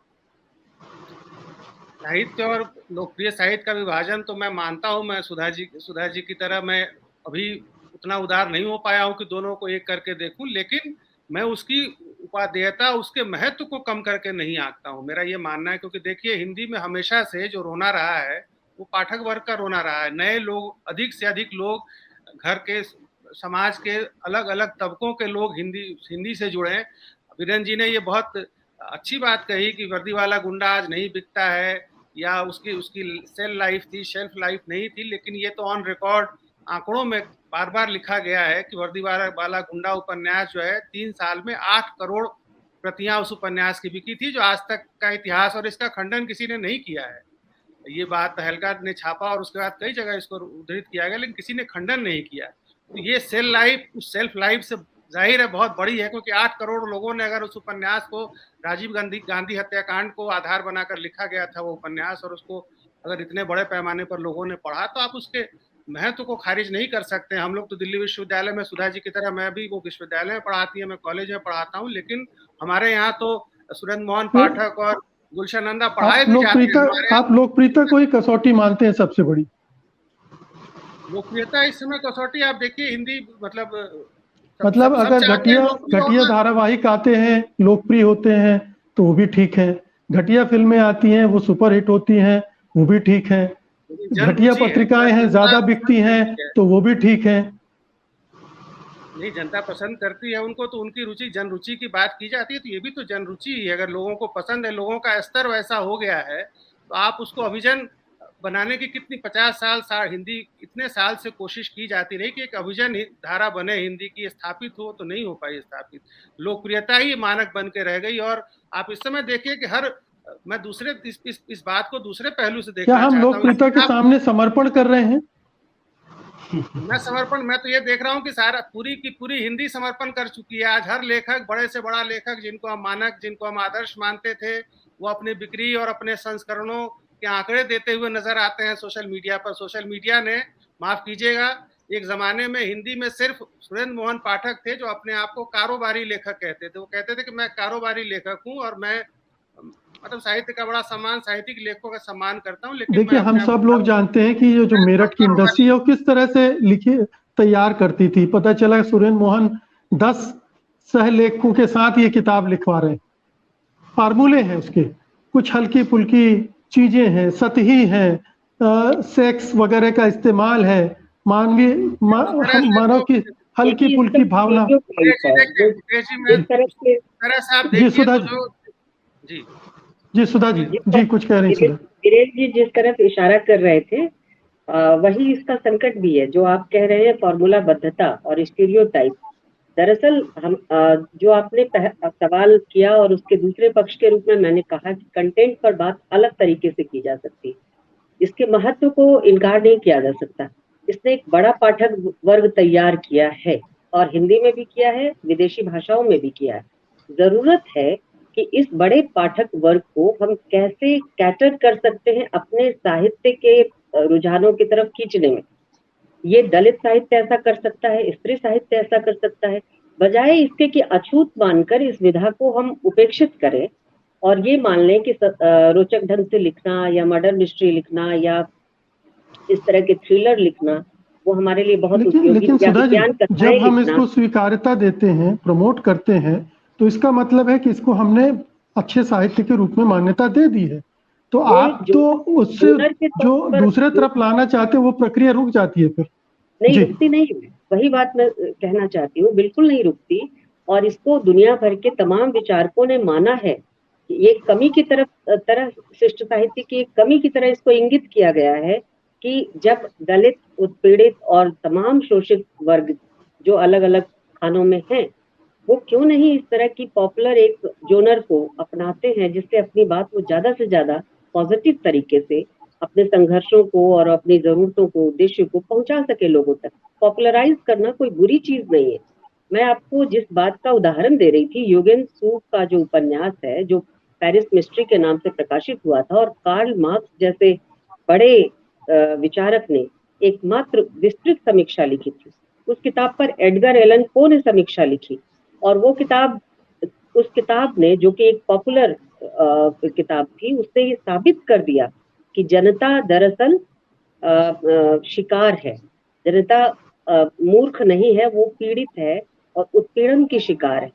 साहित्य और लोकप्रिय साहित्य का विभाजन तो मैं मानता हूँ। मैं सुधा जी की तरह मैं अभी उतना उदार नहीं हो पाया हूँ कि दोनों को एक करके देखूं, लेकिन मैं उसकी उपादेयता, उसके महत्व को कम करके नहीं आंकता हूँ। मेरा ये मानना है, क्योंकि देखिए हिंदी में हमेशा से जो रोना रहा है वो पाठक वर्ग का रोना रहा है। नए लोग, अधिक से अधिक लोग, घर के समाज के अलग अलग तबकों के लोग हिंदी से जुड़े हैं। वीरेंद्र जी ने ये बहुत अच्छी बात कही कि वर्दी वाला गुंडा आज नहीं बिकता है या उसकी सेल लाइफ थी, शेल्फ लाइफ नहीं थी, लेकिन ये तो ऑन रिकॉर्ड आंकड़ों में बार बार लिखा गया है कि वर्दी वाला गुंडा उपन्यास जो है 3 साल में 8 करोड़ प्रतियां उस उपन्यास की बिकी थी, जो आज तक का इतिहास, और इसका खंडन किसी ने नहीं किया है। ये बात तहलका ने छापा और उसके बाद कई जगह इसको उद्धृत किया गया, लेकिन किसी ने खंडन नहीं किया। तो ये सेल लाइफ उस सेल्फ लाइफ से जाहिर है बहुत बड़ी है, क्योंकि 8 करोड़ लोगों ने अगर उस उपन्यास को, राजीव गांधी हत्याकांड को आधार बनाकर लिखा गया था वो उपन्यास, और उसको अगर इतने बड़े पैमाने पर लोगों ने पढ़ा, तो आप उसके महत्व को खारिज नहीं कर सकते। हम लोग तो दिल्ली विश्वविद्यालय में, सुधा जी की तरह मैं भी, वो विश्वविद्यालय में पढ़ाती है, मैं कॉलेज में पढ़ाता हूँ, लेकिन हमारे यहाँ तो सुरेंद्र मोहन पाठक और गुलशन नंदा पढ़ाए भी जाते हैं। आप लोकप्रियता को ही कसौटी मानते हैं सबसे बड़ी? लोकप्रियता इस समय कसौटी आप देखिए, हिंदी मतलब मतलब सब अगर चाहते हैं घटिया लोकप्रिय घटिया होना। धारावाहिक आते हैं, लोकप्रिय होते हैं, तो वो भी ठीक है। घटिया फिल्में आती हैं, वो सुपरहिट होती हैं, वो भी ठीक है। जन घटिया रुचि है, पत्रिकाएं हैं, ज्यादा बिकती हैं, तो वो भी ठीक है। नहीं, जनता पसंद करती है उनको, तो उनकी रुचि, जन रुचि की बात की जाती है, तो ये भी तो जन रुचि ही है। अगर लोगों को पसंद है, लोगों का स्तर वैसा हो गया है, तो आप उसको अभिजन बनाने की कितनी 50 साल हिंदी इतने साल से कोशिश की जाती रही कि एक अभिजन धारा बने हिंदी की, स्थापित हो, तो नहीं हो पाई स्थापित। लोकप्रियता ही मानक बन के रह गई। और आप इस समय देखिए कि हर, मैं दूसरे इस बात को दूसरे पहलू से क्या देखना हम चाहता हूँ। लोकप्रियता के सामने समर्पण कर रहे हैं? मैं तो ये देख रहा हूँ कि सारा पूरी की पूरी हिंदी समर्पण कर चुकी है। आज हर लेखक, बड़े से बड़ा लेखक जिनको हम मानक, जिनको हम आदर्श मानते थे, वो अपनी बिक्री और अपने संस्करणों के आंकड़े देते हुए नजर आते हैं सोशल मीडिया पर। सोशल मीडिया ने, माफ कीजिएगा, एक जमाने में हिंदी में सिर्फ सुरेंद्र मोहन पाठक थे जो अपने आप को कारोबारी लेखक कहते थे। वो कहते थे कि मैं कारोबारी लेखक हूँ और मैं मतलब साहित्य का बड़ा सम्मान, साहित्यिक लेखकों का सम्मान करता हूँ, लेकिन मैं देखिए, हम अपने आप सब लोग जानते हैं कि ये जो मेरठ की इंडस्ट्री है वो किस तरह से लिखी तैयार करती थी। पता चला सुरेंद्र मोहन 10 सहलेखकों के साथ ये किताब लिखवा रहे हैं। फार्मूले हैं उसके, कुछ हल्की फुल्की चीजें हैं, सतही हैं, सेक्स वगैरह का इस्तेमाल है, मानव की हल्की फुल्की भावना। जिस तरह से तरह से आप जी देखिए सुधा तो जी, जो, जी जी सुधा जी, जी कुछ कह रही सुधा। वीरेन जी जिस तरफ इशारा कर रहे थे, वही इसका संकट भी है जो आप कह रहे हैं, फॉर्मूला बद्धता और स्टीरियोटाइप। दरअसल हम जो आपने सवाल किया और उसके दूसरे पक्ष के रूप में मैंने कहा कि कंटेंट पर बात अलग तरीके से की जा सकती है। इसके महत्व को इनकार नहीं किया जा सकता। इसने एक बड़ा पाठक वर्ग तैयार किया है और हिंदी में भी किया है, विदेशी भाषाओं में भी किया है। जरूरत है कि इस बड़े पाठक वर्ग को हम कैसे कैटर कर सकते हैं अपने साहित्य के रुझानों की तरफ खींचने में। ये दलित साहित्य ऐसा कर सकता है, स्त्री साहित्य ऐसा कर सकता है, बजाय इसके कि अछूत मानकर इस विधा को हम उपेक्षित करें और ये मान लें कि रोचक ढंग से लिखना या मर्डर मिस्ट्री लिखना या इस तरह के थ्रिलर लिखना वो हमारे लिए बहुत उपयोगी, लेकिन या सुधा जी, विज्ञान कथाएं जब हम लिखना। इसको स्वीकार्यता देते हैं, प्रमोट करते हैं, तो इसका मतलब है कि इसको हमने अच्छे साहित्य के रूप में मान्यता दे दी है। तो आप तो उससे जो दूसरे तरफ लाना चाहते हैं वो प्रक्रिया रुक जाती है फिर। नहीं रुकती नहीं है, वही बात मैं कहना चाहती हूँ, बिल्कुल नहीं रुकती। और इसको दुनिया भर के तमाम विचारकों ने माना है। ये कमी की तरह शिष्ट साहित्य की एक कमी की तरह इसको इंगित किया गया है कि जब दलित, उत्पीड़ित और तमाम शोषित वर्ग जो अलग अलग खानों में हैं, वो क्यों नहीं इस तरह की पॉपुलर एक जोनर को अपनाते हैं जिससे अपनी बात वो ज्यादा से ज्यादा पॉजिटिव तरीके से अपने संघर्षों को और अपनी जरूरतों को, उद्देश्य को पहुंचा सके लोगों तक। पॉपुलराइज करना कोई बुरी चीज नहीं है। मैं आपको जिस बात का उदाहरण दे रही थी, यूगेन सू का जो उपन्यास है, जो पेरिस मिस्ट्री के नाम से प्रकाशित हुआ था, और कार्ल मार्क्स जैसे बड़े विचारक ने एकमात्र विस्तृत समीक्षा लिखी थी। उस किताब पर एडगर एलन पो ने समीक्षा लिखी और वो किताब, उस किताब ने, जो कि एक पॉपुलर किताब थी, उससे ये साबित कर दिया कि जनता दरअसल शिकार है। जनता मूर्ख नहीं है, वो पीड़ित है और उत्पीड़न की शिकार है।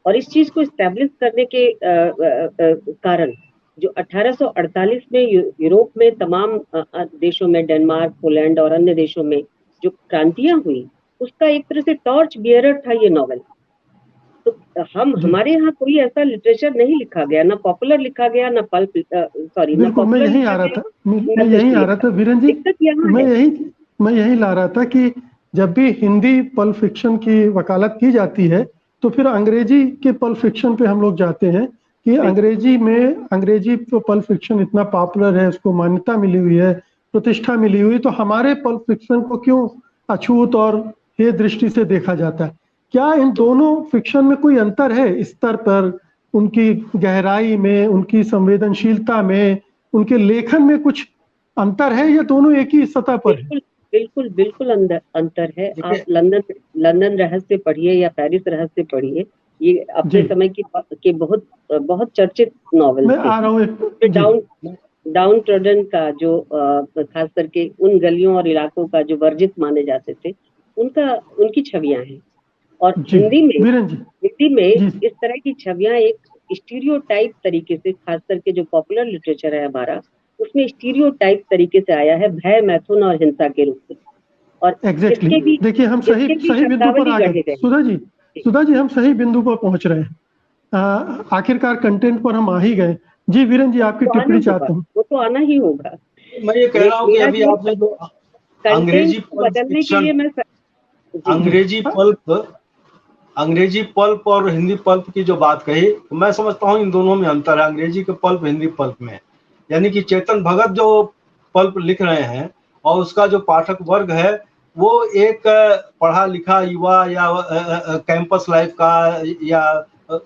और इस चीज को इस्टेब्लिश करने के कारण जो 1848 में यूरोप में तमाम देशों में, डेनमार्क, पोलैंड और अन्य देशों में जो क्रांतियां हुई, उसका एक तरह से टॉर्च बियरर था ये नॉवेल। तो हमारे यहाँ कोई ऐसा लिटरेचर नहीं लिखा गया, ना पॉपुलर लिखा गया, ना पल्प, सॉरी, ना बिल्कुल, मैं पॉपुलर यही लिखा आ रहा गया, था, मैं यही आ रहा था वीरेन जी। दिक्कत यहाँ मैं है। यही ला रहा था कि जब भी हिंदी पल्प फिक्शन की वकालत की जाती है तो फिर अंग्रेजी के पल्प फिक्शन पे हम लोग जाते हैं कि अंग्रेजी पल्प फिक्शन इतना पॉपुलर है, उसको मान्यता मिली हुई है, प्रतिष्ठा मिली हुई, तो हमारे पल्प फिक्शन को क्यों अछूत और हे दृष्टि से देखा जाता है? क्या इन दोनों फिक्शन में कोई अंतर है स्तर पर, उनकी गहराई में, उनकी संवेदनशीलता में, उनके लेखन में कुछ अंतर है या दोनों एक ही सतह पर है? बिल्कुल बिल्कुल अंतर है। आप लंदन रहस्य पढ़िए या पेरिस रहस्य पढ़िए, ये अपने समय की बहुत बहुत चर्चित नॉवेल मैं आ रहा हूँ। डाउन ट्रोडन का जो खास करके उन गलियों और इलाकों का जो वर्जित माने जाते थे, उनकी छवियां हैं। और हिंदी वीरेन जी में जी। इस तरह की छवियां एक स्टीरियोटाइप तरीके से, खास करके जो पॉपुलर लिटरेचर है हमारा, उसमें स्टीरियोटाइप तरीके से आया है भय, मैथुन और हिंसा के रूप में। और एग्जैक्टली इसके भी देखिए, हम सही बिंदु पर शब्दावली आ गढ़े गए गए। सुधा जी हम सही बिंदु पर पहुंच रहे हैं। आखिरकार कंटेंट पर हम आ ही गए। जी वीरेन जी, आपकी टिप्पणी चाहता हूँ। वो तो आना ही होगा। मैं ये कह रहा हूँ कि अभी आपने जो अंग्रेजी कंटेंट को पल्प बदलने के फिक्शन, लिए मैं अंग्रेजी पल्प और हिंदी पल्प की जो बात कही, तो मैं समझता हूँ इन दोनों में अंतर है, अंग्रेजी के पल्प हिंदी पल्प में। यानी कि चेतन भगत जो पल्प लिख रहे हैं और उसका जो पाठक वर्ग है वो एक पढ़ा लिखा युवा या कैंपस लाइफ का या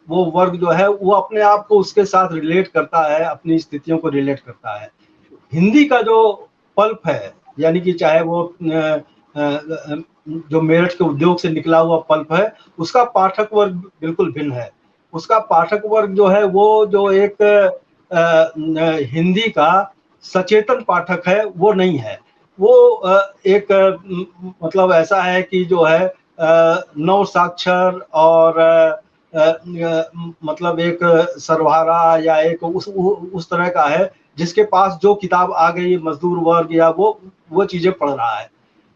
वो वर्ग जो है वो अपने आप को उसके साथ रिलेट करता है, अपनी स्थितियों को रिलेट करता है। हिंदी का जो पल्प है, यानी कि चाहे वो जो मेरठ के उद्योग से निकला हुआ पल्प है, उसका पाठक वर्ग बिल्कुल भिन्न है। उसका पाठक वर्ग जो है वो जो एक हिंदी का सचेतन पाठक है वो नहीं है। वो एक मतलब ऐसा है कि जो है नौ साक्षर और मतलब एक सर्वहारा या एक उस तरह का है जिसके पास जो किताब आ गई मजदूर वर्ग या वो चीजें पढ़ रहा है।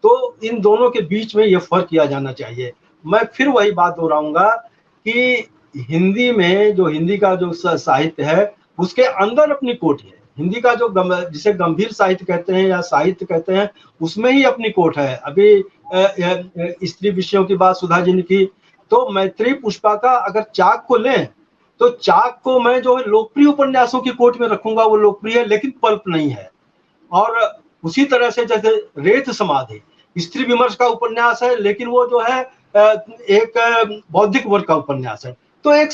तो इन दोनों के बीच में ये फर्क किया जाना चाहिए। मैं फिर वही बात दोहराऊंगा कि हिंदी में जो हिंदी का जो साहित्य है उसके अंदर अपनी कोट है। हिंदी का जो जिसे गंभीर साहित्य कहते हैं या साहित्य कहते हैं उसमें ही अपनी कोट है। अभी स्त्री विषयों की बात सुधा जी ने की, तो मैत्री पुष्पा का अगर चाक को लें तो चाक को मैं जो है लोकप्रिय उपन्यासों की कोट में रखूंगा, वो लोकप्रिय है लेकिन पल्प नहीं है। और उसी तरह से जैसे रेत समाधि स्त्री विमर्श का उपन्यास है लेकिन वो जो है एक बौद्धिक वर्ग का उपन्यास है। तो एक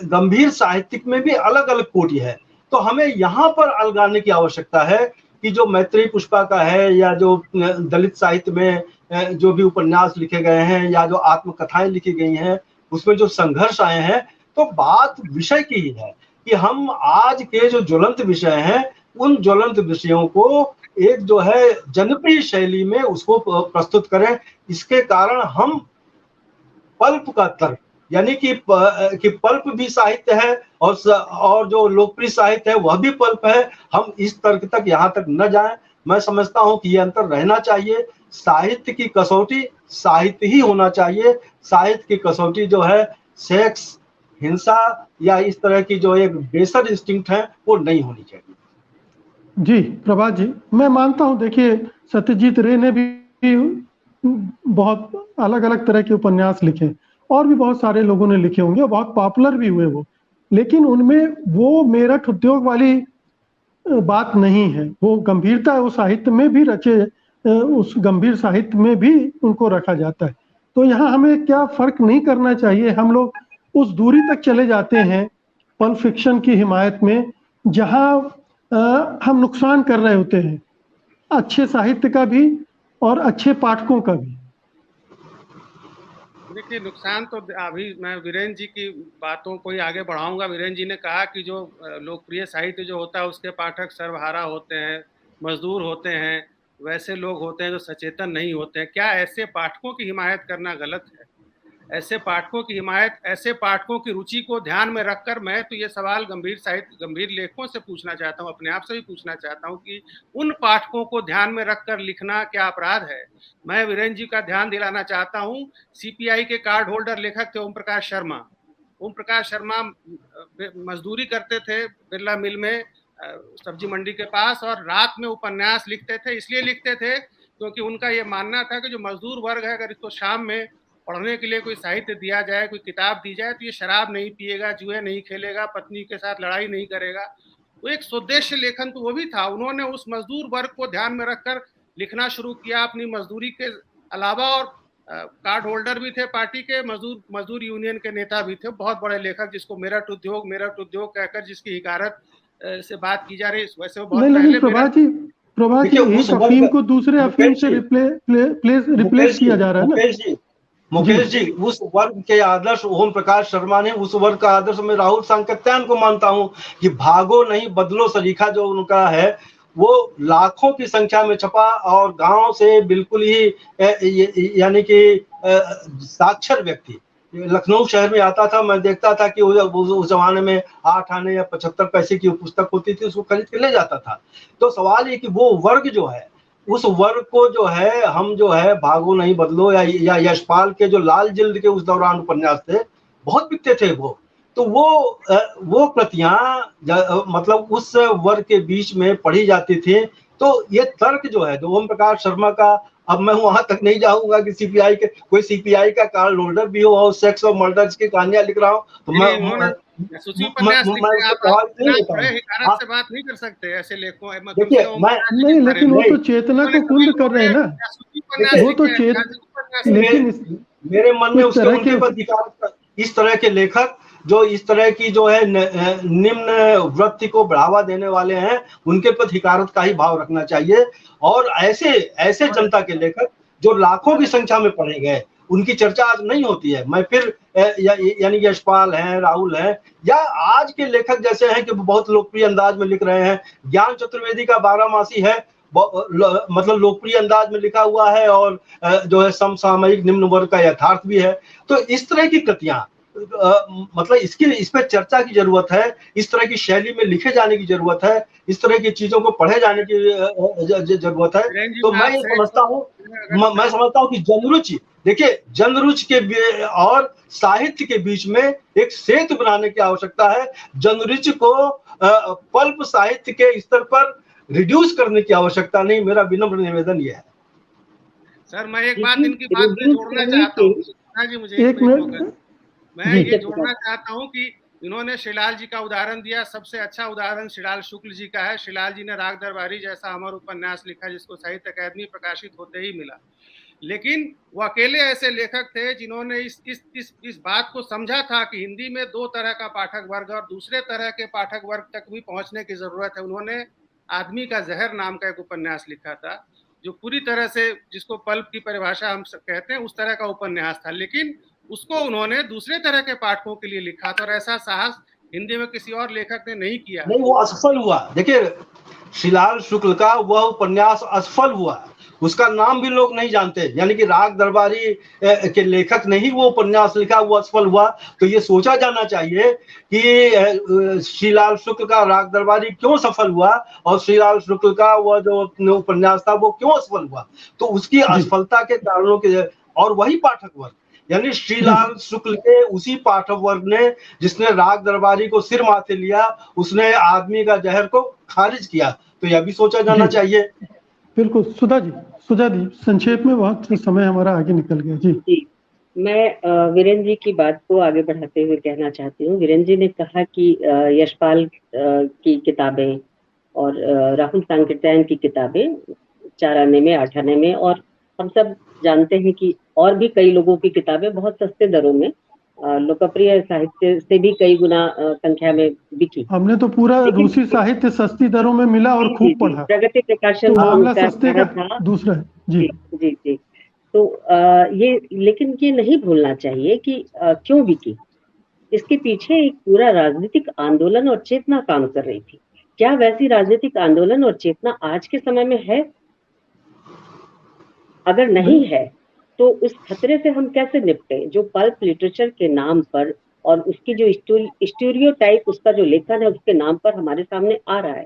गंभीर साहित्यिक में भी अलग अलग कोटि है। तो हमें यहाँ पर अलगाने की आवश्यकता है कि जो मैत्री पुष्पा का है या जो दलित साहित्य में जो भी उपन्यास लिखे गए हैं या जो आत्मकथाएं लिखी गई हैं उसमें जो संघर्ष आए हैं, तो बात विषय की ही है कि हम आज के जो ज्वलंत विषय हैं उन ज्वलंत विषयों को एक जो है जनप्रिय शैली में उसको प्रस्तुत करें। इसके कारण हम पल्प का तर्क, यानी कि पल्प भी साहित्य है और जो लोकप्रिय साहित्य है वह भी पल्प है, हम इस तर्क तक यहाँ तक न जाएं। मैं समझता हूँ कि ये अंतर रहना चाहिए। साहित्य की कसौटी साहित्य ही होना चाहिए। साहित्य की कसौटी जो है सेक्स, हिंसा या इस तरह की जो एक बेसर इंस्टिंक्ट है वो नहीं होनी चाहिए। जी प्रभात जी, मैं मानता हूं, देखिए सत्यजीत रे ने भी बहुत अलग अलग तरह के उपन्यास लिखे और भी बहुत सारे लोगों ने लिखे होंगे, बहुत पॉपुलर भी हुए वो, लेकिन उनमें वो मेरठ उद्योग वाली बात नहीं है। वो गंभीरता है, वो साहित्य में भी रचे, उस गंभीर साहित्य में भी उनको रखा जाता है। तो यहाँ हमें क्या फर्क नहीं करना चाहिए, हम लोग उस दूरी तक चले जाते हैं पल्प फिक्शन की हिमायत में जहाँ हम नुकसान कर रहे होते हैं अच्छे साहित्य का भी और अच्छे पाठकों का भी। देखिए, नुकसान तो अभी मैं वीरेन जी की बातों को ही आगे बढ़ाऊंगा। वीरेन जी ने कहा कि जो लोकप्रिय साहित्य जो होता है उसके पाठक सर्वहारा होते हैं, मजदूर होते हैं, वैसे लोग होते हैं जो सचेतन नहीं होते हैं। क्या ऐसे पाठकों की हिमायत करना गलत है? ऐसे पाठकों की हिमायत, ऐसे पाठकों की रुचि को ध्यान में रखकर मैं तो ये सवाल गंभीर साहित्य, गंभीर लेखकों से पूछना चाहता हूँ, अपने आप से भी पूछना चाहता हूँ कि उन पाठकों को ध्यान में रखकर लिखना क्या अपराध है? मैं वीरेन जी का ध्यान दिलाना चाहता हूँ, सीपीआई के कार्ड होल्डर लेखक थे ओम प्रकाश शर्मा। ओम प्रकाश शर्मा मजदूरी करते थे बिरला मिल में, सब्जी मंडी के पास, और रात में उपन्यास लिखते थे। इसलिए लिखते थे क्योंकि उनका ये मानना था कि जो मजदूर वर्ग है अगर इसको शाम में पढ़ने के लिए कोई साहित्य दिया जाए, कोई किताब दी जाए, तो ये शराब नहीं पिएगा, जुए नहीं खेलेगा, पत्नी के साथ लड़ाई नहीं करेगा। तो एक स्वदेशी लेखन तो वो भी था। उन्होंने उस मजदूर वर्ग को ध्यान में रखकर लिखना शुरू किया। अपनी मजदूरी के अलावा, और कार्ड होल्डर भी थे पार्टी के, मजदूर यूनियन के नेता भी थे, बहुत बड़े लेखक जिसको मेरठ उद्योग कहकर जिसकी हिकारत से बात की जा रही है। वैसे वो बहुत पहले प्रभात जी एक अफीम को दूसरे अफीम से रिप्लेस किया जा रहा है ना मुकेश जी। उस वर्ग के आदर्श ओम प्रकाश शर्मा ने, उस वर्ग का आदर्श में राहुल सांकत्यान को मानता हूं कि भागो नहीं बदलो सरीखा जो उनका है वो लाखों की संख्या में छपा और गांव से बिल्कुल ही यानी कि साक्षर व्यक्ति लखनऊ शहर में आता था, मैं देखता था कि उस जमाने में 8 आने या 75 पैसे की पुस्तक होती थी, उसको खरीद के ले जाता था। तो सवाल ये कि वो वर्ग जो है, उस वर्ग को जो है हम जो है भागो नहीं बदलो या यशपाल के जो लाल जिल्द के उस दौरान उपन्यास थे, बहुत बिकते थे वो। तो वो कृतियां मतलब उस वर्ग के बीच में पढ़ी जाती थी। तो ये तर्क जो है, जो ओम प्रकाश शर्मा का, अब मैं वहां तक नहीं जाऊंगा कि सीपीआई के कोई सीपीआई का कार्ल होल्डर भी हो और सेक्स और मर्डर्स की कहानियां लिख रहा हूं, तो मैं सूची उपन्यास लिख रहे हैं, आप हिकारत से बात नहीं कर सकते ऐसे लेखों। देखिए नहीं, लेकिन वो तो चेतना को कुंद कर रहे हैं ना, वो तो लेकिन मेरे मन में उसके उनके पर इस तरह के लेखक जो इस तरह की जो है निम्न वृत्ति को बढ़ावा देने वाले हैं, उनके प्रति हिकारत का ही भाव रखना चाहिए। और ऐसे जनता के लेखक जो लाखों की संख्या में पढ़े गए, उनकी चर्चा आज नहीं होती है। मैं फिर यानी यशपाल हैं, राहुल हैं, या आज के लेखक जैसे हैं कि बहुत लोकप्रिय अंदाज में लिख रहे हैं। ज्ञान चतुर्वेदी का 12मासी है, मतलब लोकप्रिय अंदाज में लिखा हुआ है और जो है समसामयिक निम्न वर्ग का यथार्थ भी है। तो इस तरह की कृतियां मतलब इस पे चर्चा की जरूरत है, इस तरह की शैली में लिखे जाने की जरूरत है, इस तरह की चीजों को पढ़े जाने की जरूरत है। तो मैं ये समझता हूँ कि जनरुचि, देखिए जनरुचि के और साहित्य के बीच में एक सेतु बनाने की आवश्यकता है। जनरुचि को पल्प साहित्य के स्तर पर रिड्यूस करने की आवश्यकता नहीं, मेरा विनम्र निवेदन यह है। सर मैं एक बात इनकी बात में जोड़ना चाहता हूँ जी, मुझे एक मिनट मैं ये जोड़ना चाहता हूँ कि इन्होंने शिलाल जी का उदाहरण दिया। सबसे अच्छा उदाहरण शिलाल शुक्ल जी का है। शिलाल जी ने राग दरबारी जैसा अमर उपन्यास लिखा जिसको साहित्य अकादमी प्रकाशित होते ही मिला, लेकिन वो अकेले ऐसे लेखक थे जिन्होंने इस बात को समझा था कि हिंदी में 2 तरह का पाठक वर्ग और दूसरे तरह के पाठक वर्ग तक भी पहुंचने की जरूरत है। उन्होंने आदमी का जहर नाम का एक उपन्यास लिखा था, जो पूरी तरह से, जिसको पल्प की परिभाषा हम सब कहते हैं, उस तरह का उपन्यास था, लेकिन उसको उन्होंने दूसरे तरह के पाठकों के लिए लिखा था और ऐसा साहस हिंदी में किसी और लेखक ने नहीं किया। नहीं, वो असफल हुआ। देखिए शिलाल शुक्ल का वह उपन्यास असफल हुआ, उसका नाम भी लोग नहीं जानते, यानी कि राग दरबारी के लेखक ने ही वो उपन्यास लिखा, वो असफल हुआ। तो ये सोचा जाना चाहिए कि श्रीलाल शुक्ल का राग दरबारी क्यों सफल हुआ और श्रीलाल शुक्ल का वह जो उपन्यास था वो क्यों असफल हुआ। तो उसकी असफलता के कारणों के, और वही पाठक वर्ग, यानी श्रीलाल शुक्ल के उसी पाठक वर्ग ने जिसने राग दरबारी को सिर माथे लिया, उसने आदमी का जहर को खारिज किया। तो यह भी सोचा जाना चाहिए। बिल्कुल। सुधा जी संक्षेप में, वक्त समय हमारा आगे निकल गया जी। मैं वीरेंद्र जी की बात को आगे बढ़ाते हुए कहना चाहती हूँ। वीरेंद्र जी ने कहा कि यशपाल की किताबें और राहुल सांकृत्यायन की किताबें 4 आने में 8 आने में, और हम सब जानते हैं कि और भी कई लोगों की किताबें बहुत सस्ते दरों में लोकप्रिय साहित्य से भी कई गुना संख्या में बिकी। हमने तो पूरा रूसी साहित्य सस्ती दरों में मिला और खूब पढ़ा। प्रगति प्रकाशन मामला सस्ते का था दूसरा है जी। तो ये, लेकिन ये नहीं भूलना चाहिए कि क्यों बिकी। इसके पीछे एक पूरा राजनीतिक आंदोलन और चेतना काम कर रही थी। क्या वैसी राजनीतिक आंदोलन और चेतना आज के समय में है? अगर नहीं है तो उस खतरे से हम कैसे निपटे जो पल्प लिटरेचर के नाम पर और उसकी जो स्टीरियोटाइप, उसका जो लेखन है उसके नाम पर हमारे सामने आ रहा है।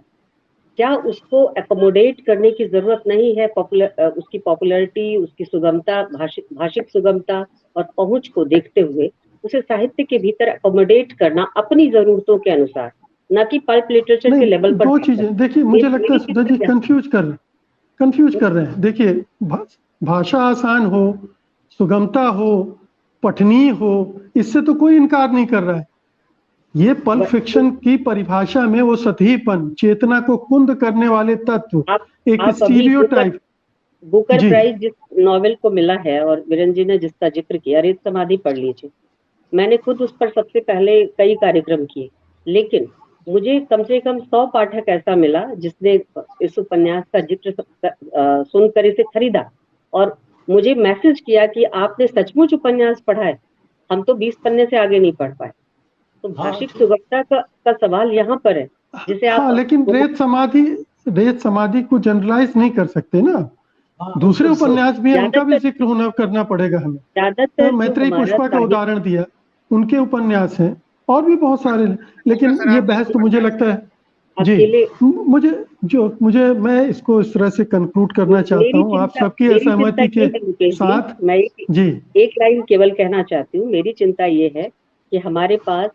क्या उसको एकोमोडेट करने की जरूरत नहीं है? उसकी पॉपुलैरिटी, उसकी सुगमता, भाषिक सुगमता और पहुंच को देखते हुए उसे साहित्य के भीतर एकोमोडेट करना अपनी जरूरतों के अनुसार, न कि पल्प लिटरेचर के लेवल पर। 2 चीजें देखिए, मुझे लगता है सुधा जी कंफ्यूज कर रहे हैं। देखिए, भाषा आसान हो, सुगमता हो, पठनीय हो, इससे तो कोई इनकार नहीं कर रहा है। ये पल्प फिक्शन की परिभाषा में वो सतहीपन, चेतना को कुंद करने वाले तत्व, एक स्टीरियोटाइप। बुकर प्राइज जिस नॉवेल को मिला है और वीरेंद्र जी ने जिसका जिक्र किया, रेत समाधि पढ़ लीजिए। मैंने खुद उस पर सबसे पहले कई कार्यक्रम किए, लेकिन मुझे कम से कम 100 पाठक ऐसा मिला जिसने इस उपन्यास का जिक्र सुनकर इसे खरीदा और मुझे मैसेज किया कि आपने सचमुच उपन्यास पढ़ा है, हम तो 20 पन्ने से आगे नहीं पढ़ पाए। तो भाषिक सुगमता का सवाल यहाँ पर है, जिसे आप लेकिन रेत समाधि को जनरलाइज नहीं कर सकते ना। दूसरे बिल्कुल सर। उपन्यास भी हैं, उनका भी ज्यादातर जिक्र करना पड़ेगा हमें। ज्यादातर जो मैत्रेयी हमारा पुष्पा का साहित्य उदाहरण दिया, उनके उपन्यास हैं और भी बहुत सारे, लेकिन सर, ये आप बहस तो मुझे लगता है जी, अकेले मुझे मैं इसको इस तरह से कंक्लूड करना चाहता हूँ आप सबकी मेरी चिंता असहमति ये के है मुकेश जी, साथ। मैं जी एक लाइन केवल कहना चाहती हूँ। मेरी चिंता ये है कि हमारे पास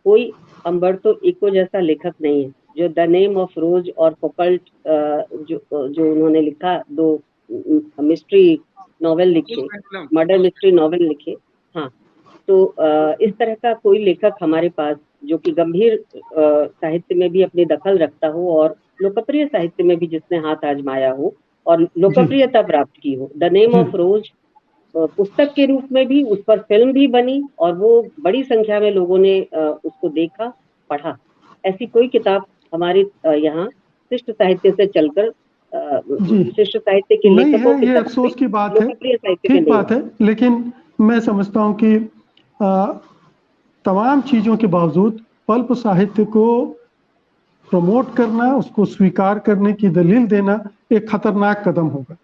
कोई अम्बर्तो इको जैसा लेखक नहीं है जो द नेम ऑफ रोज और फोकल्ट जो उन्होंने लिखा, 2 मिस्ट्री नॉवेल लिखे, पेंडुलम, मर्डर मिस्ट्री नॉवेल लिखे। हाँ, तो इस तरह का कोई लेखक हमारे पास जो कि गंभीर साहित्य में भी अपनी दखल रखता हो और लोकप्रिय साहित्य में भी जिसने हाथ आजमाया हो और लोकप्रियता प्राप्त की हो। द नेम जी ऑफ रोज पुस्तक के रूप में भी, उस पर फिल्म भी बनी और वो बड़ी संख्या में लोगों ने उसको देखा, पढ़ा। ऐसी कोई किताब हमारे यहाँ शिष्ट साहित्य से चलकर जी शिष्ट साहित्य के नहीं लेखकों है, की ये तरफ अफसोस की बात है, लोकप्रिय साहित्य में ठीक नहीं बात है, लेकिन मैं समझता हूँ कि तमाम चीज़ों के बावजूद पल्प साहित्य को प्रमोट करना, उसको स्वीकार करने की दलील देना एक खतरनाक कदम होगा।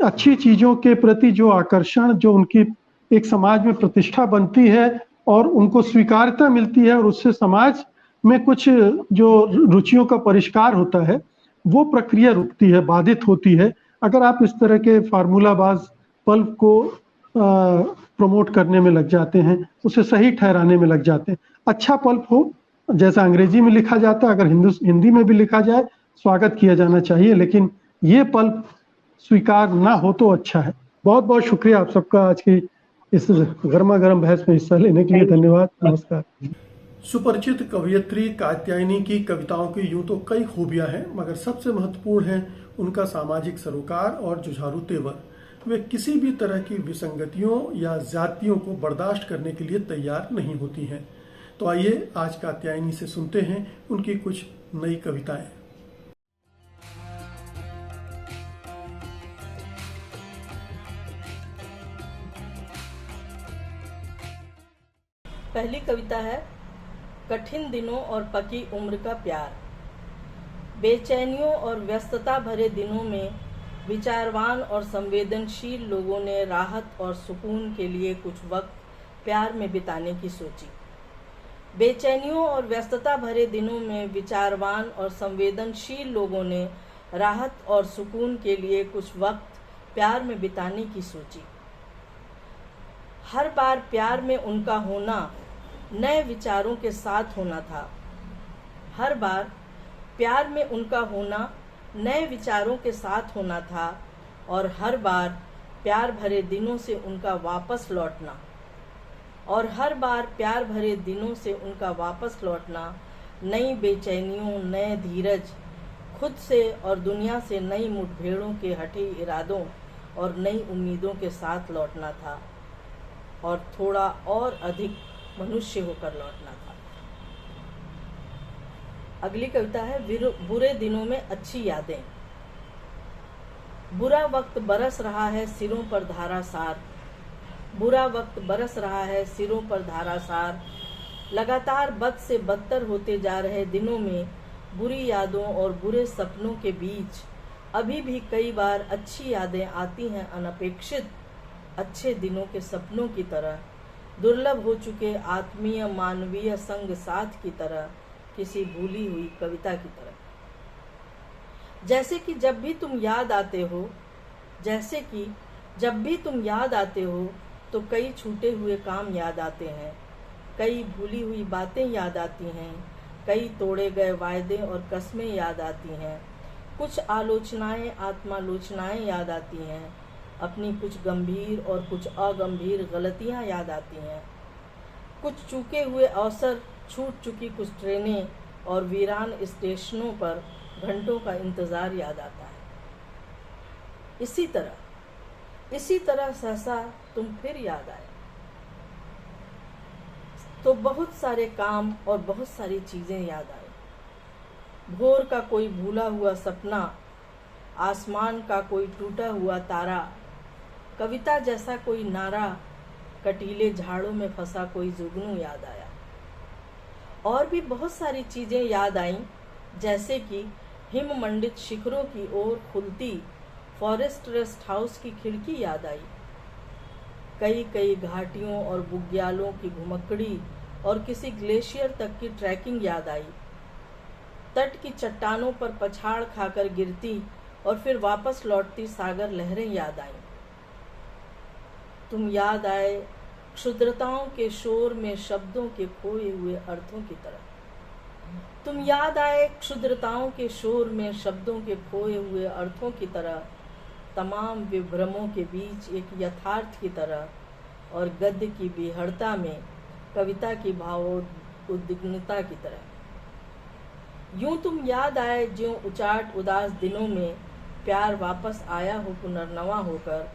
अच्छी चीज़ों के प्रति जो आकर्षण, जो उनकी एक समाज में प्रतिष्ठा बनती है और उनको स्वीकार्यता मिलती है और उससे समाज में कुछ जो रुचियों का परिष्कार होता है, वो प्रक्रिया रुकती है, बाधित होती है अगर आप इस तरह के फार्मूलाबाज पल्प को प्रमोट करने में लग जाते हैं, उसे सही ठहराने में लग जाते हैं। अच्छा पल्प हो, जैसा अंग्रेजी में लिखा जाता है, अगर हिंदी में भी लिखा जाए स्वागत किया जाना चाहिए, लेकिन ये पल्प स्वीकार ना हो तो अच्छा है। बहुत बहुत शुक्रिया आप सबका आज की इस गर्मा गर्म बहस में हिस्सा लेने के लिए। धन्यवाद, नमस्कार। सुपरिचित कवयित्री कात्यायनी की कविताओं की यूं तो कई खूबियां हैं, मगर सबसे महत्वपूर्ण है उनका सामाजिक सरोकार और जुझारू तेवर। वे किसी भी तरह की विसंगतियों या जातियों को बर्दाश्त करने के लिए तैयार नहीं होती हैं। तो आइए आज कात्यायनी से सुनते हैं उनकी कुछ नई कविताएं। पहली कविता है कठिन दिनों और पकी उम्र का प्यार। बेचैनियों और व्यस्तता भरे दिनों में विचारवान और संवेदनशील लोगों ने राहत और सुकून के लिए कुछ वक्त प्यार में बिताने की सोची। बेचैनियों और व्यस्तता भरे दिनों में विचारवान और संवेदनशील लोगों ने राहत और सुकून के लिए कुछ वक्त प्यार में बिताने की सोची। हर बार प्यार में उनका होना नए विचारों के साथ होना था। हर बार प्यार में उनका होना नए विचारों के साथ होना था और हर बार प्यार भरे दिनों से उनका वापस लौटना नई बेचैनियों, नए धीरज, खुद से और दुनिया से नई मुठभेड़ों के हठे इरादों और नई उम्मीदों के साथ लौटना था और थोड़ा और अधिक मनुष्य होकर लौटना था। अगली कविता है बुरे दिनों में अच्छी यादें। बुरा वक्त बरस रहा है सिरों पर धारासार। बुरा वक्त बरस रहा है सिरों पर धारासार। लगातार बद से बदतर होते जा रहे दिनों में बुरी यादों और बुरे सपनों के बीच अभी भी कई बार अच्छी यादें आती हैं, अनपेक्षित अच्छे दिनों के सपनों की तरह, दुर्लभ हो चुके आत्मीय मानवीय संग साथ की तरह, किसी भूली हुई कविता की तरह। जैसे कि जब भी तुम याद आते हो तो कई छूटे हुए काम याद आते हैं, कई भूली हुई बातें याद आती हैं, कई तोड़े गए वायदे और कस्में याद आती हैं, कुछ आलोचनाएं आत्मालोचनाएं याद आती हैं, अपनी कुछ गंभीर और कुछ अगंभीर गलतियां याद आती हैं, कुछ चूके हुए अवसर, छूट चुकी कुछ ट्रेनें और वीरान स्टेशनों पर घंटों का इंतजार याद आता है। इसी तरह सहसा तुम फिर याद आए तो बहुत सारे काम और बहुत सारी चीजें याद आए। भोर का कोई भूला हुआ सपना, आसमान का कोई टूटा हुआ तारा, कविता जैसा कोई नारा, कटीले झाड़ों में फंसा कोई जुगनू याद आया। और भी बहुत सारी चीजें याद आईं, जैसे कि हिम मंडित शिखरों की ओर खुलती फॉरेस्ट रेस्ट हाउस की खिड़की याद आई। कई कई घाटियों और बुग्यालों की घुमक्कड़ी और किसी ग्लेशियर तक की ट्रैकिंग याद आई। तट की चट्टानों पर पछाड़ खाकर गिरती और फिर वापस लौटती सागर लहरें याद आईं। तुम याद आए क्षुद्रताओं के शोर में शब्दों के खोए हुए अर्थों की तरह। तुम याद आए क्षुद्रताओं के शोर में शब्दों के खोए हुए अर्थों की तरह, तमाम विभ्रमों के बीच एक यथार्थ की तरह, और गद्य की बीहड़ता में कविता की भावोद्विग्नता की तरह। यूं तुम याद आए ज्यों उचाट उदास दिनों में प्यार वापस आया हो पुनर्नवा होकर,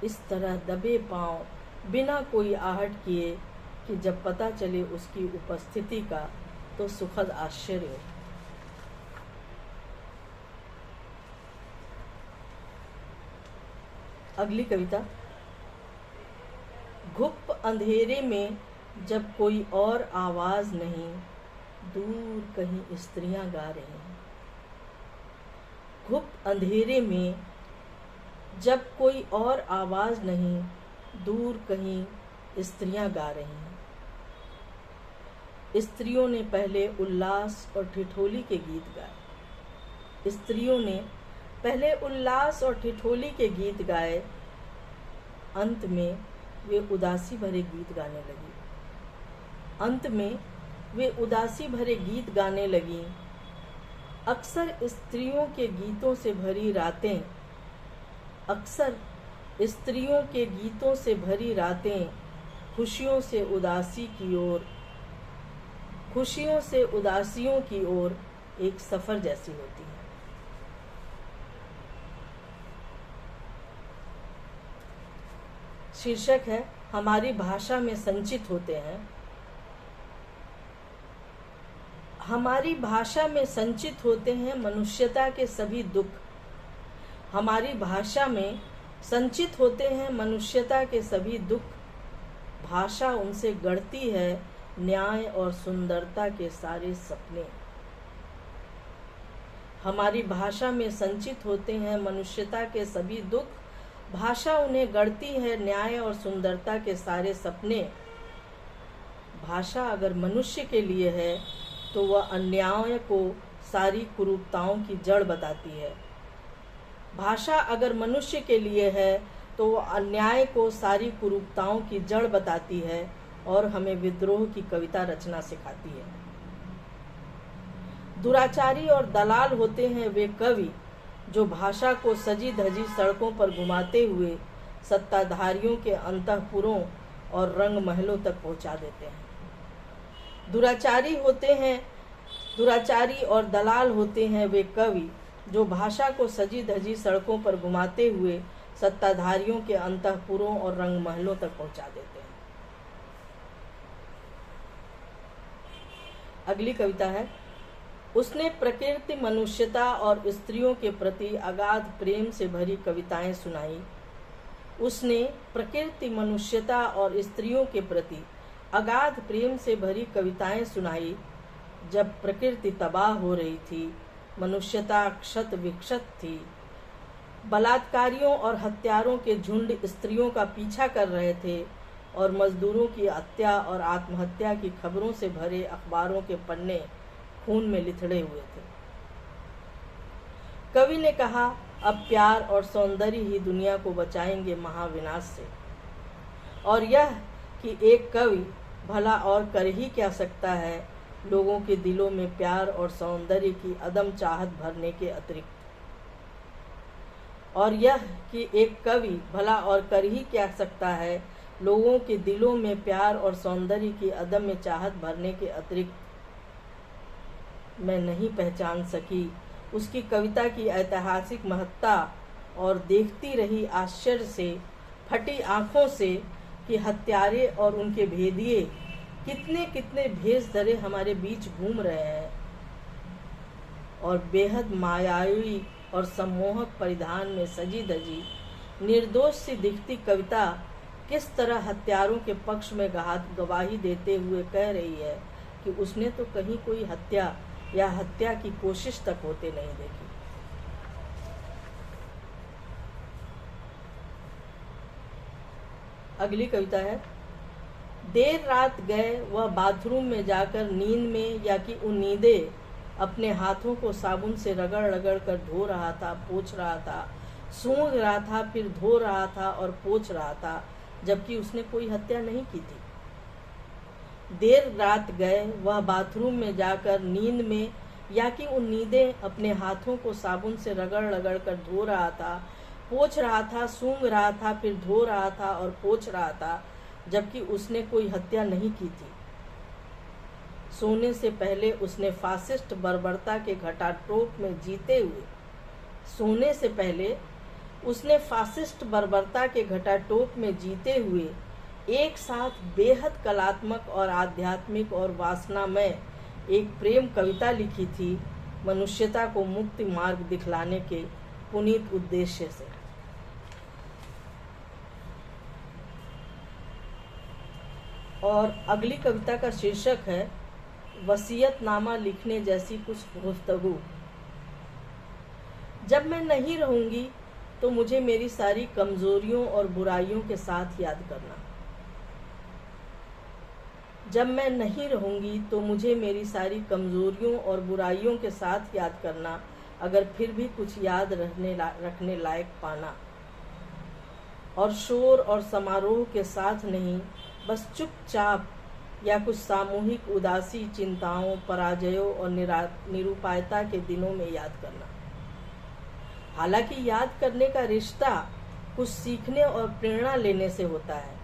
इस तरह दबे पांव बिना कोई आहट किए कि जब पता चले उसकी उपस्थिति का तो सुखद आश्चर्य हो। अगली कविता। घुप अंधेरे में जब कोई और आवाज नहीं, दूर कहीं स्त्रियां गा रही हैं। घुप अंधेरे में जब कोई और आवाज नहीं, दूर कहीं स्त्रियां गा रही हैं। स्त्रियों ने पहले उल्लास और ठिठोली के गीत गाए। स्त्रियों ने पहले उल्लास और ठिठोली के गीत गाए, अंत में वे उदासी भरे गीत गाने लगी। अंत में वे उदासी भरे गीत गाने लगी। अक्सर स्त्रियों के गीतों से भरी रातें, अक्सर स्त्रियों के गीतों से भरी रातें खुशियों से उदासी की ओर, खुशियों से उदासियों की ओर एक सफर जैसी होती है। शीर्षक है हमारी भाषा में संचित होते हैं। हमारी भाषा में संचित होते हैं मनुष्यता के सभी दुख। हमारी भाषा में संचित होते हैं मनुष्यता के सभी दुख। भाषा उनसे गढ़ती है न्याय और सुंदरता के सारे सपने। हमारी भाषा में संचित होते हैं मनुष्यता के सभी दुख। भाषा उन्हें गढ़ती है न्याय और सुंदरता के सारे सपने। भाषा अगर मनुष्य के लिए है तो वह अन्याय को सारी कुरूपताओं की जड़ बताती है। भाषा अगर मनुष्य के लिए है तो वह अन्याय को सारी कुरूपताओं की जड़ बताती है और हमें विद्रोह की कविता रचना सिखाती है। दुराचारी और दलाल होते हैं वे कवि जो भाषा को सजी धजी सड़कों पर घुमाते हुए सत्ताधारियों के अंतःपुरों और रंग महलों तक पहुंचा देते हैं। दुराचारी और दलाल होते हैं वे कवि जो भाषा को सजी धजी सड़कों पर घुमाते हुए सत्ताधारियों के अंतःपुरों और रंग महलों तक पहुंचा देते हैं। अगली कविता है। उसने प्रकृति, मनुष्यता और स्त्रियों के प्रति अगाध प्रेम से भरी कविताएं सुनाई। उसने प्रकृति, मनुष्यता और स्त्रियों के प्रति अगाध प्रेम से भरी कविताएं सुनाई। जब प्रकृति तबाह हो रही थी, मनुष्यता क्षत विक्षत थी। बलात्कारियों और हत्यारों के झुंड स्त्रियों का पीछा कर रहे थे और मजदूरों की हत्या और आत्महत्या की खबरों से भरे अखबारों के पन्ने खून में लिथड़े हुए थे। कवि ने कहा, अब प्यार और सौंदर्य ही दुनिया को बचाएंगे महाविनाश से। और यह कि एक कवि भला और कर ही क्या सकता है लोगों के दिलों में प्यार और सौंदर्य की अदम चाहत भरने के अतिरिक्त। और यह कि एक कवि भला और कर ही क्या सकता है लोगों के दिलों में प्यार और सौंदर्य की अदम्य चाहत भरने के अतिरिक्त। मैं नहीं पहचान सकी उसकी कविता की ऐतिहासिक महत्ता और देखती रही आश्चर्य से फटी आंखों से कि हत्यारे और उनके भेदिए कितने कितने भेष धरे हमारे बीच घूम रहे हैं और बेहद मायावी और सम्मोहक परिधान में सजी धजी निर्दोष सी दिखती कविता किस तरह हत्यारों के पक्ष में गवाही देते हुए कह रही है कि उसने तो कहीं कोई हत्या या हत्या की कोशिश तक होते नहीं देखी। अगली कविता है। देर रात गए वह बाथरूम में जाकर नींद में, या कि उम्मीदें अपने हाथों को साबुन से रगड़ रगड़ कर धो रहा था, पोंछ रहा था, सूंघ रहा था, फिर धो रहा था और पोंछ रहा था, जबकि उसने कोई हत्या नहीं की थी। देर रात गए वह बाथरूम में जाकर नींद में, या कि उम्मीदें अपने हाथों को साबुन से रगड़ रगड़ कर धो रहा था, पोंछ रहा था, सूंघ रहा था, फिर धो रहा था और पोंछ रहा था, जबकि उसने कोई हत्या नहीं की थी। सोने से पहले उसने फासिस्ट बर्बरता के घटाटोप में जीते हुए सोने से पहले उसने फासिस्ट बर्बरता के घटाटोप में जीते हुए एक साथ बेहद कलात्मक और आध्यात्मिक और वासनामय एक प्रेम कविता लिखी थी, मनुष्यता को मुक्ति मार्ग दिखलाने के पुनीत उद्देश्य से। और अगली कविता का शीर्षक है वसीयतनामा लिखने जैसी कुछ गुफ्तगू। जब मैं नहीं रहूंगी तो मुझे मेरी सारी कमजोरियों और बुराइयों के साथ याद करना। जब मैं नहीं रहूंगी तो मुझे मेरी सारी कमजोरियों और बुराइयों के साथ याद करना, अगर फिर भी कुछ याद रखने लायक पाना। और शोर और समारोह के साथ नहीं, बस चुपचाप या कुछ सामूहिक उदासी, चिंताओं, पराजयों और निरुपायता के दिनों में याद करना। हालांकि याद करने का रिश्ता कुछ सीखने और प्रेरणा लेने से होता है।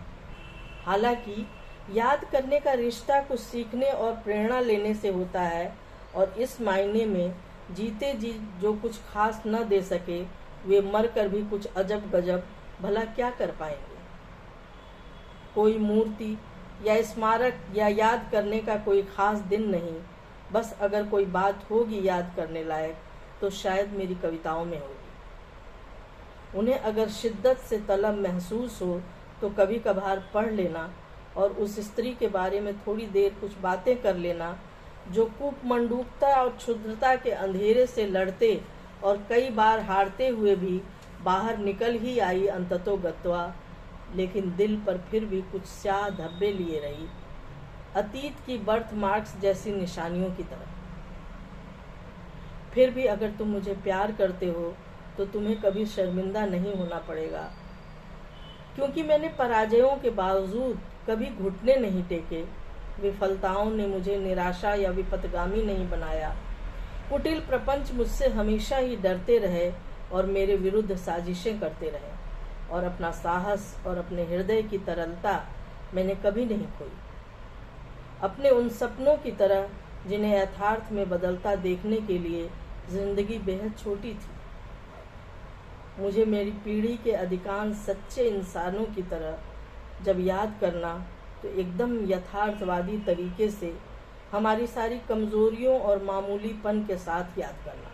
हालांकि याद करने का रिश्ता कुछ सीखने और प्रेरणा लेने से होता है, और इस मायने में जीते जी जो कुछ खास न दे सके, वे मरकर भी कुछ अजब गजब भला क्या कर पाएंगे। कोई मूर्ति या स्मारक या याद करने का कोई खास दिन नहीं, बस अगर कोई बात होगी याद करने लायक तो शायद मेरी कविताओं में होगी। उन्हें अगर शिद्दत से तलब महसूस हो तो कभी कभार पढ़ लेना और उस स्त्री के बारे में थोड़ी देर कुछ बातें कर लेना जो कूपमंडूकता और क्षुद्रता के अंधेरे से लड़ते और कई बार हारते हुए भी बाहर निकल ही आई अंततोगत्वा, लेकिन दिल पर फिर भी कुछ स्याह धब्बे लिए रही, अतीत की बर्थ मार्क्स जैसी निशानियों की तरह। फिर भी अगर तुम मुझे प्यार करते हो तो तुम्हें कभी शर्मिंदा नहीं होना पड़ेगा, क्योंकि मैंने पराजयों के बावजूद कभी घुटने नहीं टेके। विफलताओं ने मुझे निराशा या विपथगामी नहीं बनाया। कुटिल प्रपंच मुझसे हमेशा ही डरते रहे और मेरे विरुद्ध साजिशें करते रहे, और अपना साहस और अपने हृदय की तरलता मैंने कभी नहीं खोई। अपने उन सपनों की तरह जिन्हें यथार्थ में बदलता देखने के लिए जिंदगी बेहद छोटी थी। मुझे मेरी पीढ़ी के अधिकांश सच्चे इंसानों की तरह जब याद करना तो एकदम यथार्थवादी तरीके से हमारी सारी कमजोरियों और मामूलीपन के साथ याद करना,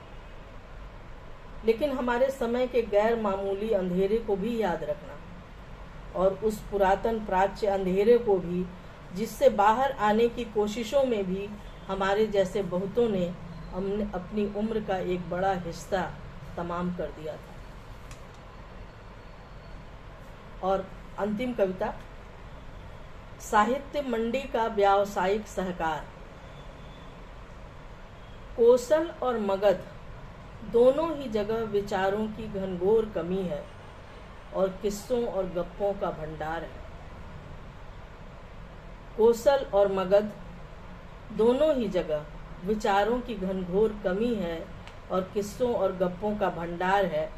लेकिन हमारे समय के गैर मामूली अंधेरे को भी याद रखना, और उस पुरातन प्राच्य अंधेरे को भी जिससे बाहर आने की कोशिशों में भी हमारे जैसे बहुतों ने अपनी उम्र का एक बड़ा हिस्सा तमाम कर दिया था। और अंतिम कविता, साहित्य मंडी का व्यावसायिक सहकार। कौशल और मगध दोनों ही जगह विचारों की घनघोर कमी है और किस्सों और गप्पों का भंडार है। कौशल और मगध दोनों ही जगह विचारों की घनघोर कमी है और किस्सों और गप्पों का भंडार है।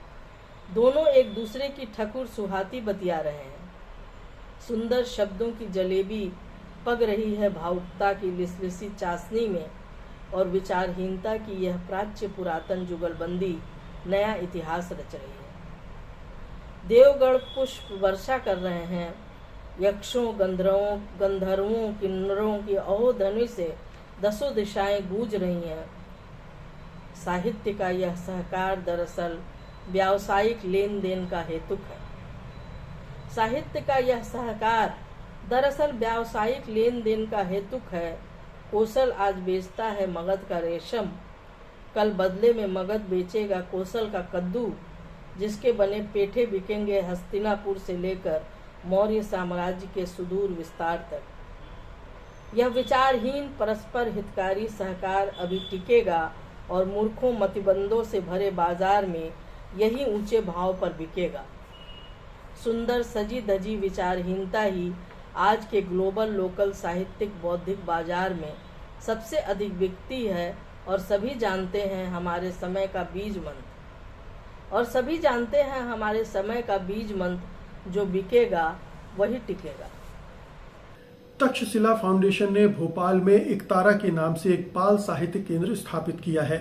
दोनों एक दूसरे की ठकुर सुहाती बतिया रहे हैं। सुंदर शब्दों की जलेबी पग रही है भावुकता की लिसलिसी चाशनी में, और विचारहीनता की यह प्राच्य पुरातन जुगलबंदी नया इतिहास रच रही है। देवगढ़ पुष्प वर्षा कर रहे हैं। यक्षों, गंधर्वों, किन्नरों की अहोध्वनि से दसों दिशाएं गूंज रही हैं। साहित्य का यह सहकार दरअसल व्यावसायिक लेन देन का हेतुक है। साहित्य का यह सहकार दरअसल व्यावसायिक लेन देन का हेतुक है। कौशल आज बेचता है मगध का रेशम, कल बदले में मगध बेचेगा कौशल का कद्दू, जिसके बने पेठे बिकेंगे हस्तिनापुर से लेकर मौर्य साम्राज्य के सुदूर विस्तार तक। यह विचारहीन परस्पर हितकारी सहकार अभी टिकेगा और मूर्खों मतिबंदों से भरे बाजार में यही ऊंचे भाव पर बिकेगा। सुंदर सजी धजी विचारहीनता ही आज के ग्लोबल लोकल साहित्यिक बौद्धिक बाजार में सबसे अधिक बिकती है और सभी जानते हैं हमारे समय का बीज मंत्र जो बिकेगा वही टिकेगा। तक्षशिला फाउंडेशन ने भोपाल में एकतारा के नाम से एक बाल साहित्य केंद्र स्थापित किया है।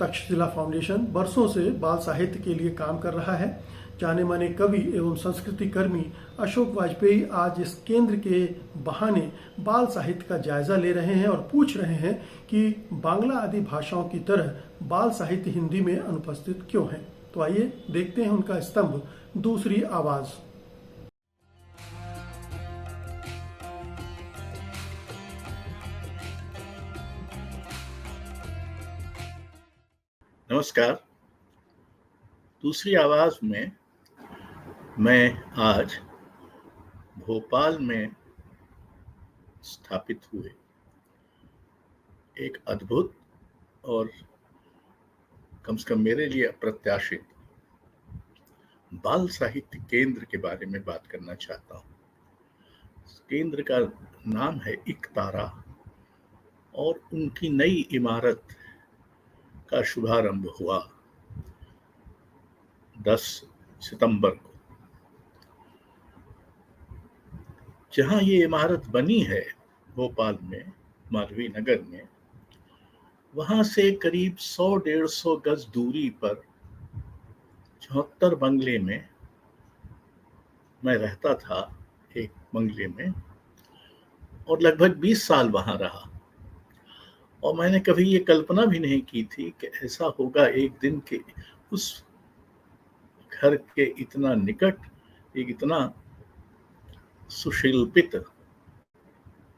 तक्षशिला फाउंडेशन वर्षों से बाल साहित्य के लिए काम कर रहा है। जाने माने कवि एवं संस्कृति कर्मी अशोक वाजपेयी आज इस केंद्र के बहाने बाल साहित्य का जायजा ले रहे हैं और पूछ रहे हैं कि बांग्ला आदि भाषाओं की तरह बाल साहित्य हिंदी में अनुपस्थित क्यों है। तो आइए देखते हैं उनका स्तंभ दूसरी आवाज। नमस्कार। दूसरी आवाज में मैं आज भोपाल में स्थापित हुए एक अद्भुत और कम से कम मेरे लिए अप्रत्याशित बाल साहित्य केंद्र के बारे में बात करना चाहता हूँ। केंद्र का नाम है एकतारा और उनकी नई इमारत का शुभारंभ हुआ 10 सितंबर को। जहां ये इमारत बनी है भोपाल में मालवीय नगर में, वहां से करीब 100-150 गज दूरी पर 74 बंगले में मैं रहता था, एक बंगले में, और लगभग 20 साल वहां रहा। और मैंने कभी ये कल्पना भी नहीं की थी कि ऐसा होगा एक दिन के उस घर के इतना निकट एक इतना सुशिल्पित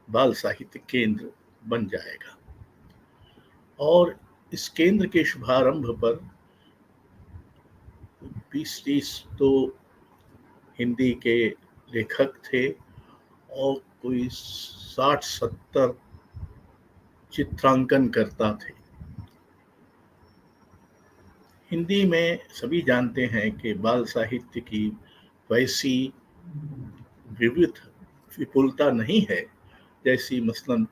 बाल साहित्य केंद्र बन जाएगा। और इस केंद्र के शुभारंभ पर 20-30 तो हिंदी के लेखक थे और कोई 60-70 चित्रांकन करता थे। हिंदी में सभी जानते हैं कि बाल साहित्य की वैसी विपुलता नहीं है जैसी मसलन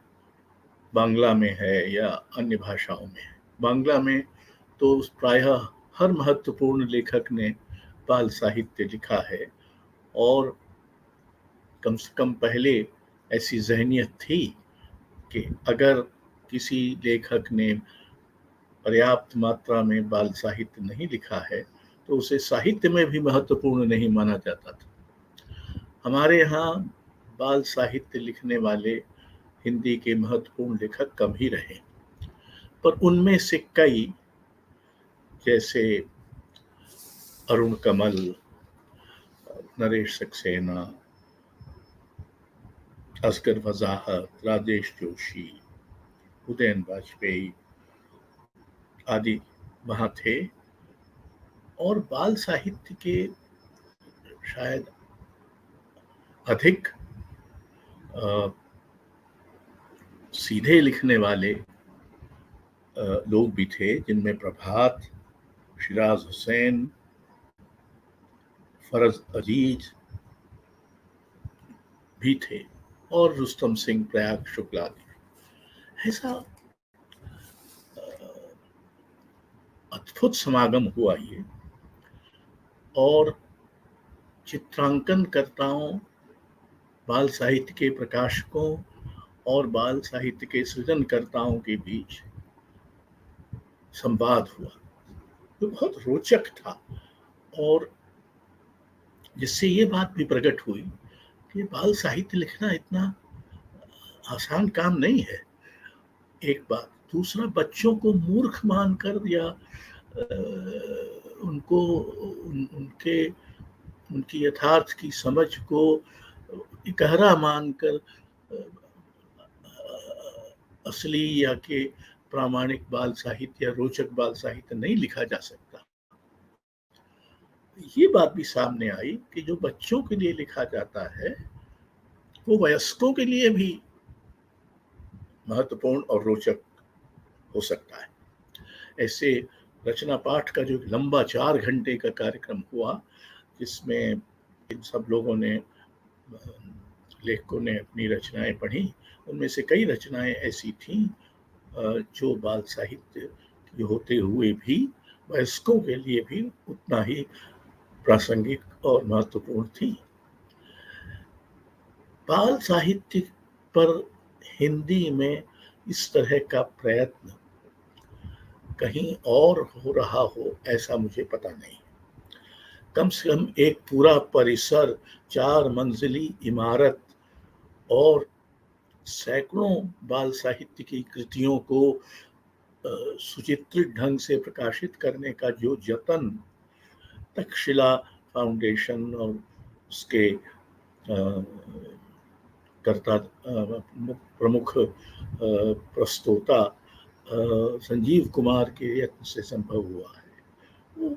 बांग्ला में है या अन्य भाषाओं में है। बांग्ला में तो प्रायः हर महत्वपूर्ण लेखक ने बाल साहित्य लिखा है और कम से कम पहले ऐसी ज़हनियत थी कि अगर किसी लेखक ने पर्याप्त मात्रा में बाल साहित्य नहीं लिखा है तो उसे साहित्य में भी महत्वपूर्ण नहीं माना जाता था। हमारे यहाँ बाल साहित्य लिखने वाले हिंदी के महत्वपूर्ण लेखक कम ही रहे, पर उनमें से कई जैसे अरुण कमल, नरेश सक्सेना, असगर वजाहत, राजेश जोशी, उदयन वाजपेयी आदि वहाँ थे। और बाल साहित्य के शायद अधिक सीधे लिखने वाले लोग भी थे, जिनमें प्रभात, शिराज हुसैन, फरज अजीज भी थे और रुस्तम सिंह प्रयाग शुक्ला। ऐसा अद्भुत समागम हुआ ये। और चित्रांकनकर्ताओं, बाल साहित्य के प्रकाशकों और बाल साहित्य के सृजनकर्ताओं के बीच संवाद हुआ जो बहुत रोचक था, और जिससे ये बात भी प्रकट हुई कि बाल साहित्य लिखना इतना आसान काम नहीं है, एक बात। दूसरा, बच्चों को मूर्ख मानकर या उनकी यथार्थ की समझ को गहरा मानकर असली या के प्रामाणिक बाल साहित्य या रोचक बाल साहित्य नहीं लिखा जा सकता। ये बात भी सामने आई कि जो बच्चों के लिए लिखा जाता है वो वयस्कों के लिए भी महत्वपूर्ण और रोचक हो सकता है। ऐसे रचना पाठ का जो लंबा 4 घंटे का कार्यक्रम हुआ, जिसमें इन सब लोगों ने, लेखकों ने अपनी रचनाएं पढ़ी, उनमें से कई रचनाएं ऐसी थीं जो बाल साहित्य की होते हुए भी वयस्कों के लिए भी उतना ही प्रासंगिक और महत्वपूर्ण थी। बाल साहित्य पर हिंदी में इस तरह का प्रयत्न कहीं और हो रहा हो ऐसा मुझे पता नहीं। कम से कम एक पूरा परिसर, 4 मंजिली इमारत और सैकड़ों बाल साहित्य की कृतियों को सुचित्रित ढंग से प्रकाशित करने का जो जतन तक्षशिला फाउंडेशन और उसके कर्ता प्रमुख प्रस्तोता संजीव कुमार के यत्न से संभव हुआ है, वो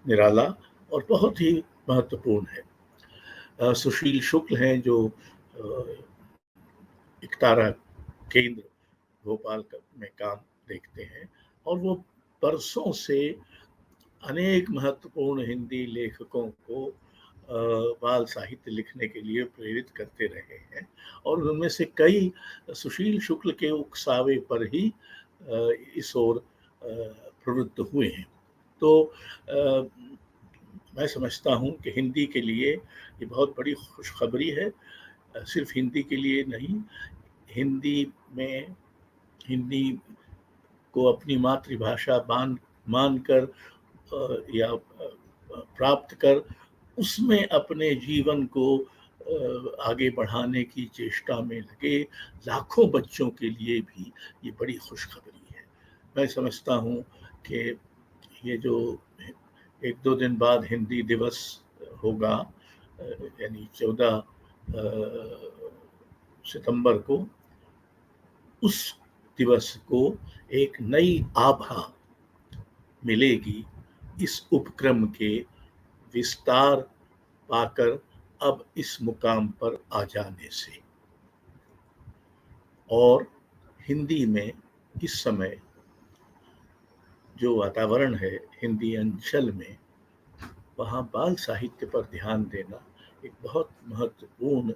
निराला और बहुत ही महत्वपूर्ण है। सुशील शुक्ल हैं जो एकतारा केंद्र भोपाल में काम देखते हैं और वो बरसों से अनेक महत्वपूर्ण हिंदी लेखकों को बाल साहित्य लिखने के लिए प्रेरित करते रहे हैं और उनमें से कई सुशील शुक्ल के उकसावे पर ही इस ओर प्रवृत्त हुए हैं। तो मैं समझता हूँ कि हिंदी के लिए ये बहुत बड़ी खुशखबरी है। सिर्फ हिंदी के लिए नहीं, हिंदी को अपनी मातृभाषा मानकर या प्राप्त कर उसमें अपने जीवन को आगे बढ़ाने की चेष्टा में लगे लाखों बच्चों के लिए भी ये बड़ी खुशखबरी है। मैं समझता हूँ कि ये जो 1-2 दिन बाद हिंदी दिवस होगा, यानी 14 सितंबर को, उस दिवस को एक नई आभा मिलेगी इस उपक्रम के विस्तार पाकर अब इस मुकाम पर आ जाने से। और हिंदी में इस समय जो वातावरण है हिंदी अंचल में, वहाँ बाल साहित्य पर ध्यान देना एक बहुत महत्वपूर्ण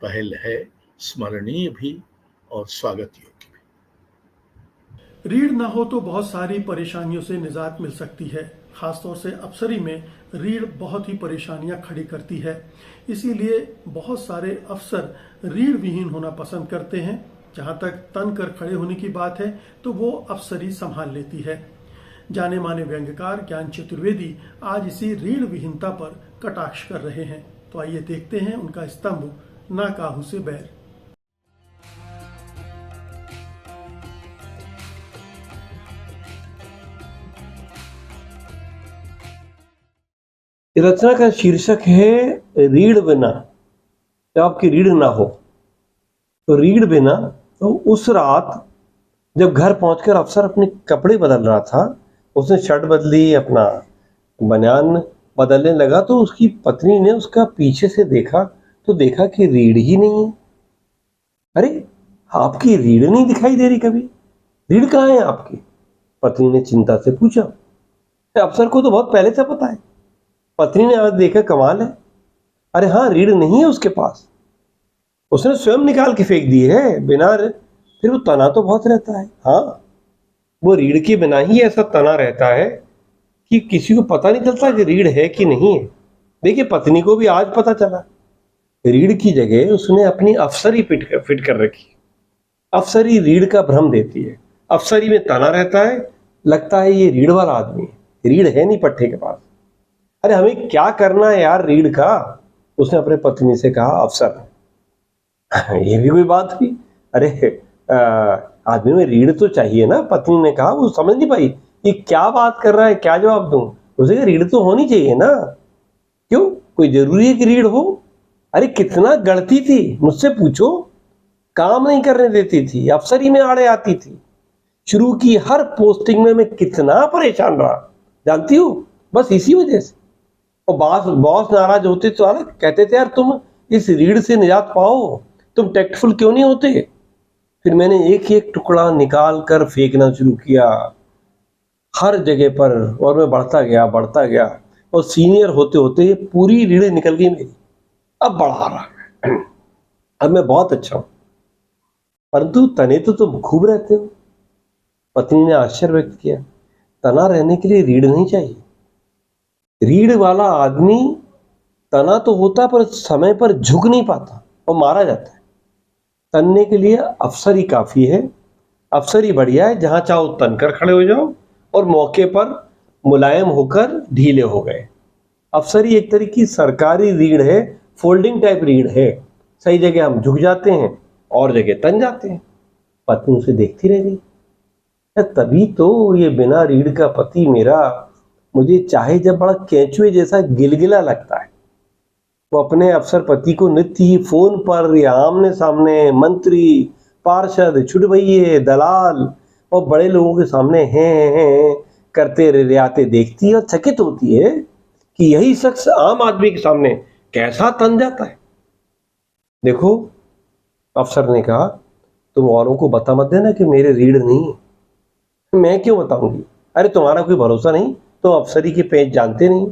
पहल है, स्मरणीय भी और स्वागत योग्य भी। रीढ़ ना हो तो बहुत सारी परेशानियों से निजात मिल सकती है। खासतौर से अफसरी में रीढ़ बहुत ही परेशानियां खड़ी करती है। इसीलिए बहुत सारे अफसर रीढ़ विहीन होना पसंद करते हैं। जहां तक तन कर खड़े होने की बात है तो वो अफसरी संभाल लेती है। जाने माने व्यंग्यकार ज्ञान चतुर्वेदी आज इसी रीढ़ विहीनता पर कटाक्ष कर रहे हैं। तो आइए देखते हैं उनका स्तंभ ना काहू से बैर। रचना का शीर्षक है रीढ़ बिना। जब आपकी रीढ़ ना हो तो रीढ़ बिना। तो उस रात जब घर पहुंचकर अफसर अपने कपड़े बदल रहा था, उसने शर्ट बदली, अपना बनियान बदलने लगा, तो उसकी पत्नी ने उसका पीछे से देखा तो देखा कि रीढ़ ही नहीं है। अरे आपकी रीढ़ नहीं दिखाई दे रही, कभी रीढ़ कहाँ है आपकी? पत्नी ने चिंता से पूछा। अफसर को तो बहुत पहले से पता है। पत्नी ने आज देखा, कमाल है, अरे हाँ रीढ़ नहीं है उसके पास, उसने स्वयं निकाल के फेंक दी है बिना। फिर वो तना तो बहुत रहता है। हाँ, वो रीढ़ के बिना ही ऐसा तना रहता है कि किसी को पता नहीं चलता कि रीढ़ है कि नहीं है। देखिए पत्नी को भी आज पता चला, रीढ़ की जगह उसने अपनी अफसरी फिट कर रखी। अफसरी रीढ़ का भ्रम देती है। अफसरी में तना रहता है, लगता है ये रीढ़ वाला आदमी है, रीढ़ है नहीं पट्टे के पास। अरे हमें क्या करना है यार रीढ़ का? उसने अपने पत्नी से कहा। अफसर ये भी कोई बात हुई? अरे आदमी में रीढ़ तो चाहिए ना। पत्नी ने कहा। वो समझ नहीं पाई ये क्या बात कर रहा है, क्या जवाब दूं। उसे रीढ़ तो होनी चाहिए ना, क्यों कोई जरूरी है कि रीढ़ हो? अरे कितना गढ़ती थी, मुझसे पूछो, काम नहीं करने देती थी, अफसरी में आड़े आती थी। शुरू की हर पोस्टिंग में मैं कितना परेशान रहा, जानती हूँ? बस इसी वजह से। और बॉस बॉस नाराज होते तो अलग कहते थे यार तुम इस रीढ़ से निजात पाओ, तुम टैक्टफुल क्यों नहीं होते। फिर मैंने एक एक टुकड़ा निकाल कर फेंकना शुरू किया हर जगह पर, और मैं बढ़ता गया और सीनियर होते होते पूरी रीढ़ निकल गई मेरी। अब बढ़ा रहा है, अब मैं बहुत अच्छा हूं। परंतु तने तो तुम खूब रहते हो। पत्नी ने आश्चर्य व्यक्त किया। तना रहने के लिए रीढ़ नहीं चाहिए। रीढ़ वाला आदमी तना तो होता पर समय पर झुक नहीं पाता और मारा जाता है। तनने के लिए अफसर ही काफी है। अफसर ही बढ़िया है, जहां चाहो तनकर खड़े हो जाओ और मौके पर मुलायम होकर ढीले हो गए। अफसर ही एक तरह की सरकारी रीढ़ है, फोल्डिंग टाइप रीढ़ है। सही जगह हम झुक जाते हैं और जगह तन जाते हैं। पत्नी उसे देखती रह गई। तभी तो ये बिना रीढ़ का पति मेरा मुझे चाहे जब बड़ा केंचुए जैसा गिलगिला लगता है। वो अपने अफसर पति को नित्य ही फोन पर या आमने सामने मंत्री, पार्षद, छुटभइये, दलाल और बड़े लोगों के सामने हैं करते रियाते देखती है और चकित होती है कि यही शख्स आम आदमी के सामने कैसा तन जाता है। देखो, अफसर ने कहा, तुम औरों को बता मत देना कि मेरे रीढ़ नहीं है। मैं क्यों बताऊंगी? अरे तुम्हारा कोई भरोसा नहीं, तुम अफसरी के पेज जानते नहीं।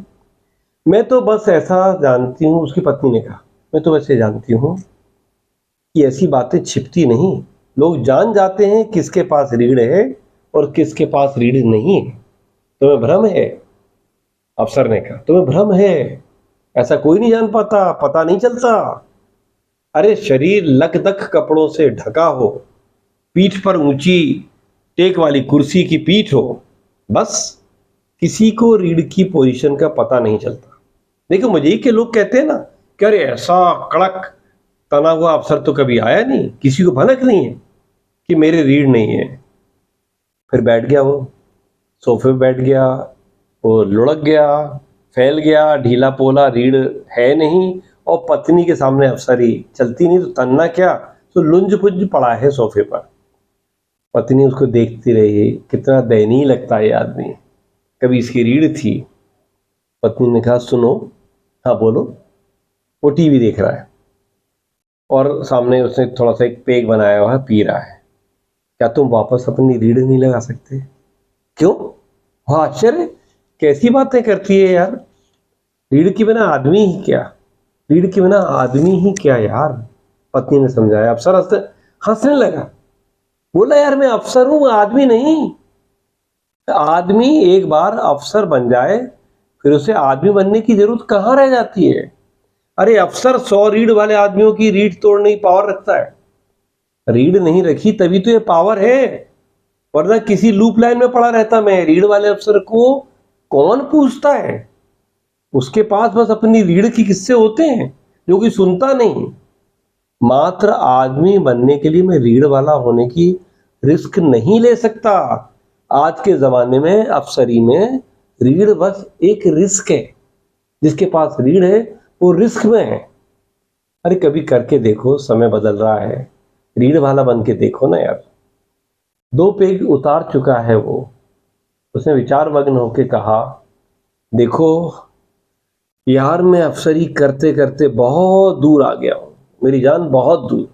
मैं तो बस ऐसा जानती हूँ, उसकी पत्नी ने कहा, मैं तो वैसे जानती हूँ कि ऐसी बातें छिपती नहीं। लोग जान जाते हैं किसके पास रीढ़ है और किसके पास रीढ़ नहीं है। तुम्हें भ्रम है, अफसर ने कहा, तुम्हें भ्रम है। ऐसा कोई नहीं जान पाता, पता नहीं चलता। अरे शरीर लकदक कपड़ों से ढका हो, पीठ पर ऊंची टेक वाली कुर्सी की पीठ हो, बस किसी को रीढ़ की पोजीशन का पता नहीं चलता। देखो, मुझे के लोग कहते हैं ना कि अरे ऐसा कड़क तना हुआ अफसर तो कभी आया नहीं, किसी को भनक नहीं है कि मेरे रीढ़ नहीं है। फिर बैठ गया, वो सोफे पे बैठ गया, वो लुढ़क गया, फैल गया, ढीला पोला, रीढ़ है नहीं। और पत्नी के सामने अफसरी चलती नहीं तो तन्ना क्या, तो लुंज पुंज पड़ा है सोफे पर। पत्नी उसको देखती रही, कितना दयनीय लगता है ये आदमी, कभी इसकी रीढ़ थी। पत्नी ने कहा, सुनो। हाँ बोलो। वो टीवी देख रहा है और सामने उसने थोड़ा सा एक पेग बनाया हुआ है, पी रहा है। क्या तुम वापस अपनी रीढ़ नहीं लगा सकते? क्यों? हाँ, आश्चर्य, कैसी बातें करती है यार। रीढ़ के बिना आदमी ही क्या, रीढ़ के बिना आदमी ही क्या यार। पत्नी ने समझाया। अफसर हंसने लगा, बोला, यार मैं अफसर हूं, आदमी नहीं। आदमी एक बार अफसर बन जाए फिर उसे आदमी बनने की जरूरत कहां रह जाती है। अरे अफसर 100 रीढ़ वाले आदमियों की रीढ़ तोड़ने की पावर रखता है। रीढ़ नहीं रखी तभी तो ये पावर है, वरना किसी लूप लाइन में पड़ा रहता मैं। रीढ़ वाले अफसर को कौन पूछता है? उसके पास बस अपनी रीढ़ के किस्से होते हैं जो कि सुनता नहीं। मात्र आदमी बनने के लिए मैं रीढ़ वाला होने की रिस्क नहीं ले सकता। आज के जमाने में अफसरी में रीढ़ बस एक रिस्क है। जिसके पास रीढ़ है वो रिस्क में है। अरे कभी करके देखो, समय बदल रहा है, रीढ़ वाला बन के देखो ना यार। 2 पेग उतार चुका है वो। उसने विचारमग्न होकर कहा, देखो यार, मैं अफसरी करते करते बहुत दूर आ गया हूं, मेरी जान बहुत दूर।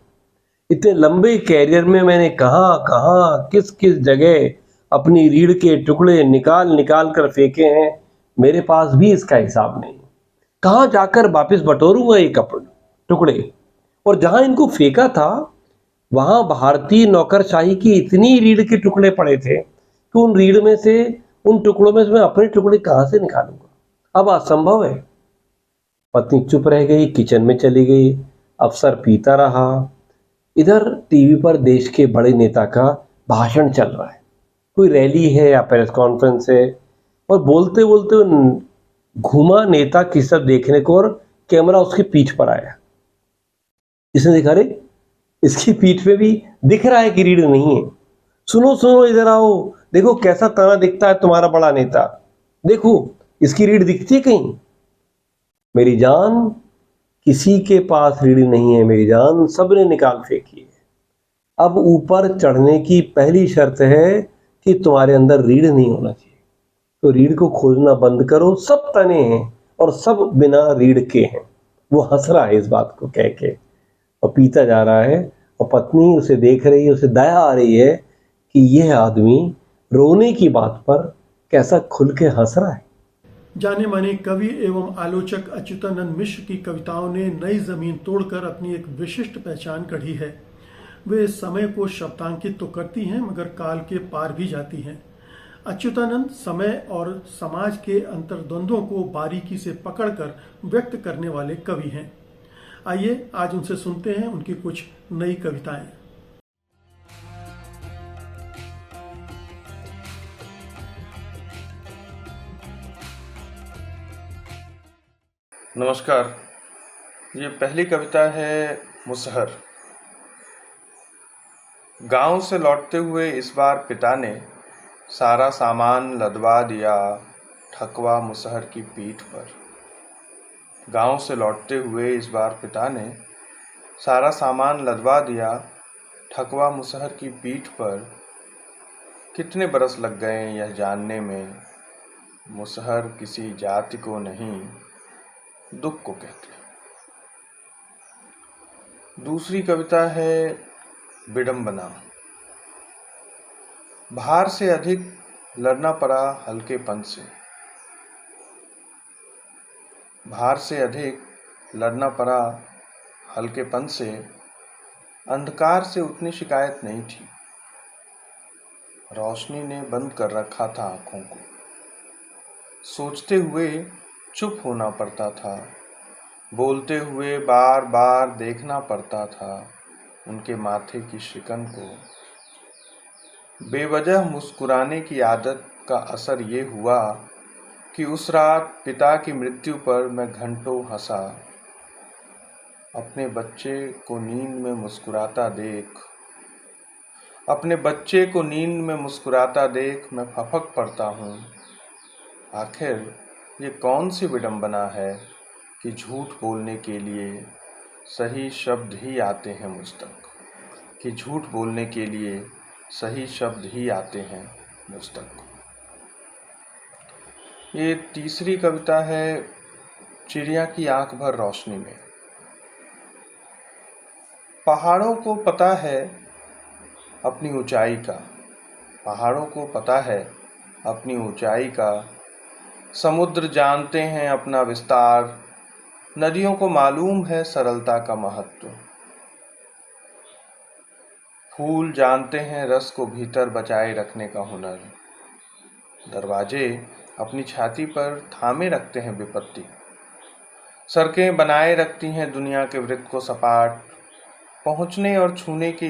इतने लंबे कैरियर में मैंने कहां कहां किस किस जगह अपनी रीढ़ के टुकड़े निकाल निकाल कर फेंके हैं, मेरे पास भी इसका हिसाब नहीं। कहां जाकर वापस बटोरूंगा ये टुकड़े। और जहां इनको फेंका था वहां भारतीय नौकरशाही की इतनी रीढ़ के टुकड़े पड़े थे कि उन रीढ़ में से, उन टुकड़ों में से मैं अपने टुकड़े कहां से निकालूंगा। अब असंभव है। पत्नी चुप रह गई, किचन में चली गई। अफसर पीता रहा। इधर टीवी पर देश के बड़े नेता का भाषण चल रहा है, कोई रैली है या प्रेस कॉन्फ्रेंस है, और बोलते बोलते घुमा नेता की सब देखने को और कैमरा उसकी पीठ पर आया। इसने देखा, अरे इसकी पीठ पे भी दिख रहा है कि रीढ़ नहीं है। सुनो सुनो, इधर आओ, देखो कैसा तना दिखता है तुम्हारा बड़ा नेता, देखो इसकी रीढ़ दिखती है कहीं? मेरी जान, किसी के पास रीढ़ नहीं है मेरी जान, सबने निकाल फेंकी है। अब ऊपर चढ़ने की पहली शर्त है कि तुम्हारे अंदर रीढ़ नहीं होना चाहिए। तो रीढ़ को खोजना बंद करो, सब तने हैं और सब बिना रीढ़ के हैं। वो हंस रहा है इस बात को कह के और पीता जा रहा है, और पत्नी उसे देख रही है, उसे दया आ रही है कि यह आदमी रोने की बात पर कैसा खुल के हंस रहा है। जाने माने कवि एवं आलोचक अच्युतानंद मिश्र की कविताओं ने नई जमीन तोड़कर अपनी एक विशिष्ट पहचान गढ़ी है। वे समय को शब्दांकित तो करती हैं मगर काल के पार भी जाती हैं। अच्युतानंद समय और समाज के अंतर्द्वंद्वों को बारीकी से पकड़कर व्यक्त करने वाले कवि हैं। आइए आज उनसे सुनते हैं उनकी कुछ नई कविताएं। नमस्कार। ये पहली कविता है मुसहर। गांव से लौटते हुए इस बार पिता ने सारा सामान लदवा दिया ठकवा मुसहर की पीठ पर। गांव से लौटते हुए इस बार पिता ने सारा सामान लदवा दिया ठकवा मुसहर की पीठ पर। कितने बरस लग गए यह जानने में, मुसहर किसी जाति को नहीं दुख को कहते। दूसरी कविता है विडंबना। भार से अधिक लड़ना पड़ा हल्केपन से। भार से अधिक लड़ना पड़ा हल्केपन से। अंधकार से उतनी शिकायत नहीं थी। रोशनी ने बंद कर रखा था आंखों को। सोचते हुए चुप होना पड़ता था। बोलते हुए बार बार देखना पड़ता था उनके माथे की शिकन को। बेवजह मुस्कुराने की आदत का असर ये हुआ कि उस रात पिता की मृत्यु पर मैं घंटों हंसा। अपने बच्चे को नींद में मुस्कुराता देख, अपने बच्चे को नींद में मुस्कुराता देख मैं फपक पड़ता हूँ। आखिर ये कौन सी विडंबना है कि झूठ बोलने के लिए सही शब्द ही आते हैं मुझ तक, कि झूठ बोलने के लिए सही शब्द ही आते हैं मुझ तक। ये तीसरी कविता है चिड़िया की आंख भर रोशनी में। पहाड़ों को पता है अपनी ऊंचाई का, पहाड़ों को पता है अपनी ऊंचाई का। समुद्र जानते हैं अपना विस्तार, नदियों को मालूम है सरलता का महत्व। फूल जानते हैं रस को भीतर बचाए रखने का हुनर। दरवाजे अपनी छाती पर थामे रखते हैं विपत्ति। सड़कें बनाए रखती हैं दुनिया के वृत्त को सपाट। पहुँचने और छूने की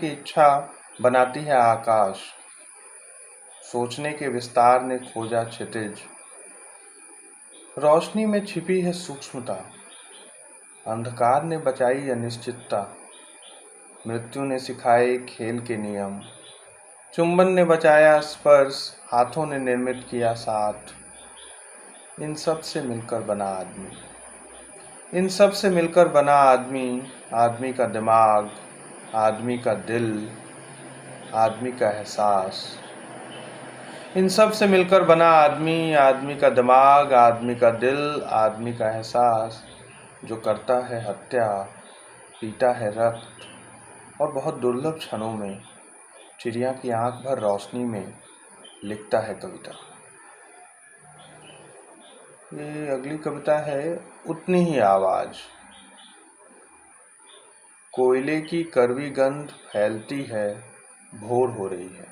इच्छा बनाती है आकाश। सोचने के विस्तार ने खोजा क्षितिज। रोशनी में छिपी है सूक्ष्मता। अंधकार ने बचाई अनिश्चितता। मृत्यु ने सिखाए खेल के नियम। चुंबन ने बचाया स्पर्श, हाथों ने निर्मित किया साथ। इन सब से मिलकर बना आदमी, इन सब से मिलकर बना आदमी। आदमी का दिमाग, आदमी का दिल, आदमी का एहसास। इन सब से मिलकर बना आदमी, आदमी का दिमाग, आदमी का दिल, आदमी का एहसास। जो करता है हत्या, पीता है रक्त और बहुत दुर्लभ क्षणों में चिड़िया की आंख भर रोशनी में लिखता है कविता। ये अगली कविता है उतनी ही आवाज। कोयले की कड़वी गंध फैलती है, भोर हो रही है।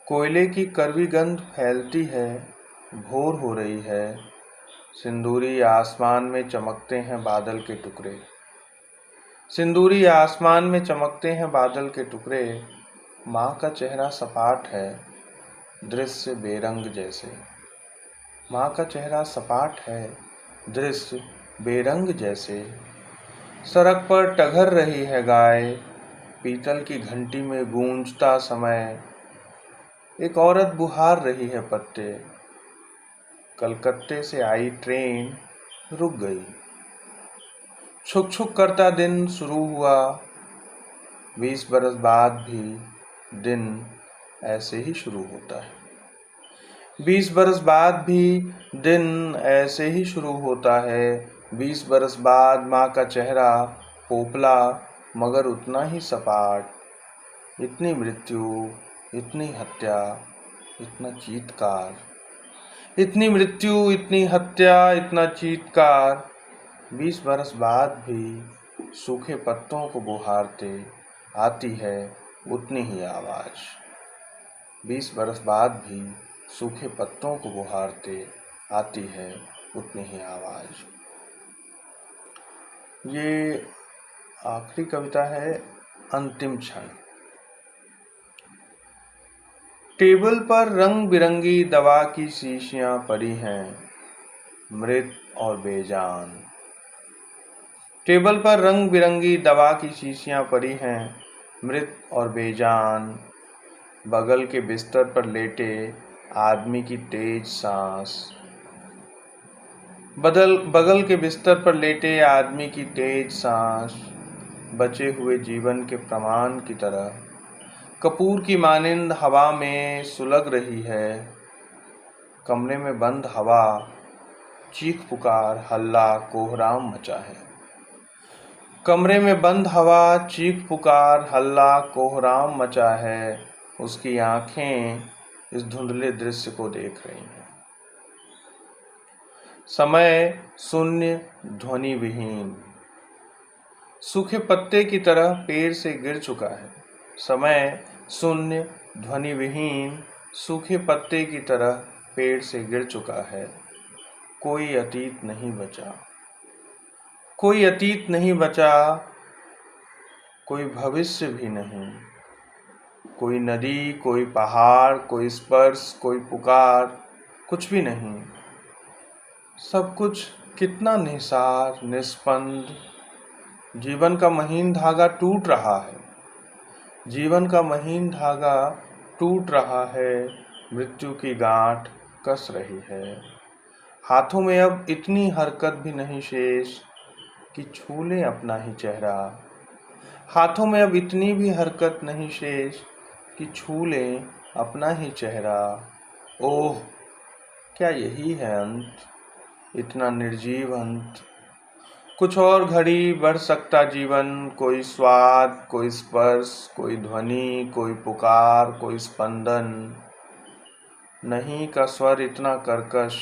कोयले की कड़वी गंध फैलती है, भोर हो रही है। सिंदूरी आसमान में चमकते हैं बादल के टुकड़े। सिंदूरी आसमान में चमकते हैं बादल के टुकड़े। माँ का चेहरा सपाट है, दृश्य बेरंग जैसे। माँ का चेहरा सपाट है, दृश्य बेरंग जैसे। सड़क पर टघर रही है गाय, पीतल की घंटी में गूंजता समय। एक औरत बुहार रही है पत्ते। कलकत्ते से आई ट्रेन रुक गई। छुक छुक करता दिन शुरू हुआ। 20 बरस बाद भी दिन ऐसे ही शुरू होता है। 20 बरस बाद भी दिन ऐसे ही शुरू होता है। 20 बरस बाद माँ का चेहरा पोपला मगर उतना ही सपाट। इतनी मृत्यु, इतनी हत्या, इतना चीत्कार, इतनी मृत्यु, इतनी हत्या, इतना चीत्कार। 20 बरस बाद भी सूखे पत्तों को बुहारते आती है उतनी ही आवाज़। 20 बरस बाद भी सूखे पत्तों को बुहारते आती है उतनी ही आवाज़। ये आखिरी कविता है अंतिम क्षण। टेबल पर रंग बिरंगी दवा की शीशियां पड़ी हैं, मृत और बेजान। टेबल पर रंग बिरंगी दवा की शीशियां पड़ी हैं, मृत और बेजान। बगल के बिस्तर पर लेटे आदमी की तेज सांस। बगल के बिस्तर पर लेटे आदमी की तेज सांस बचे हुए जीवन के प्रमाण की तरह कपूर की मानिंद हवा में सुलग रही है। कमरे में बंद हवा, चीख पुकार, हल्ला, कोहराम मचा है। कमरे में बंद हवा, चीख पुकार, हल्ला, कोहराम मचा है। उसकी आंखें इस धुंधले दृश्य को देख रही हैं। समय शून्य, ध्वनि विहीन, सूखे पत्ते की तरह पेड़ से गिर चुका है। समय शून्य, ध्वनि विहीन, सूखे पत्ते की तरह पेड़ से गिर चुका है। कोई अतीत नहीं बचा, कोई अतीत नहीं बचा, कोई भविष्य भी नहीं। कोई नदी, कोई पहाड़, कोई स्पर्श, कोई पुकार, कुछ भी नहीं। सब कुछ कितना निसार, निस्पंद। जीवन का महीन धागा टूट रहा है। जीवन का महीन धागा टूट रहा है। मृत्यु की गांठ कस रही है। हाथों में अब इतनी हरकत भी नहीं शेष कि छू लें अपना ही चेहरा। हाथों में अब इतनी भी हरकत नहीं शेष कि छू लें अपना ही चेहरा। ओह, क्या यही है अंत, इतना निर्जीव अंत। कुछ और घड़ी बढ़ सकता जीवन, कोई स्वाद, कोई स्पर्श, कोई ध्वनि, कोई पुकार, कोई स्पंदन। नहीं का स्वर इतना कर्कश,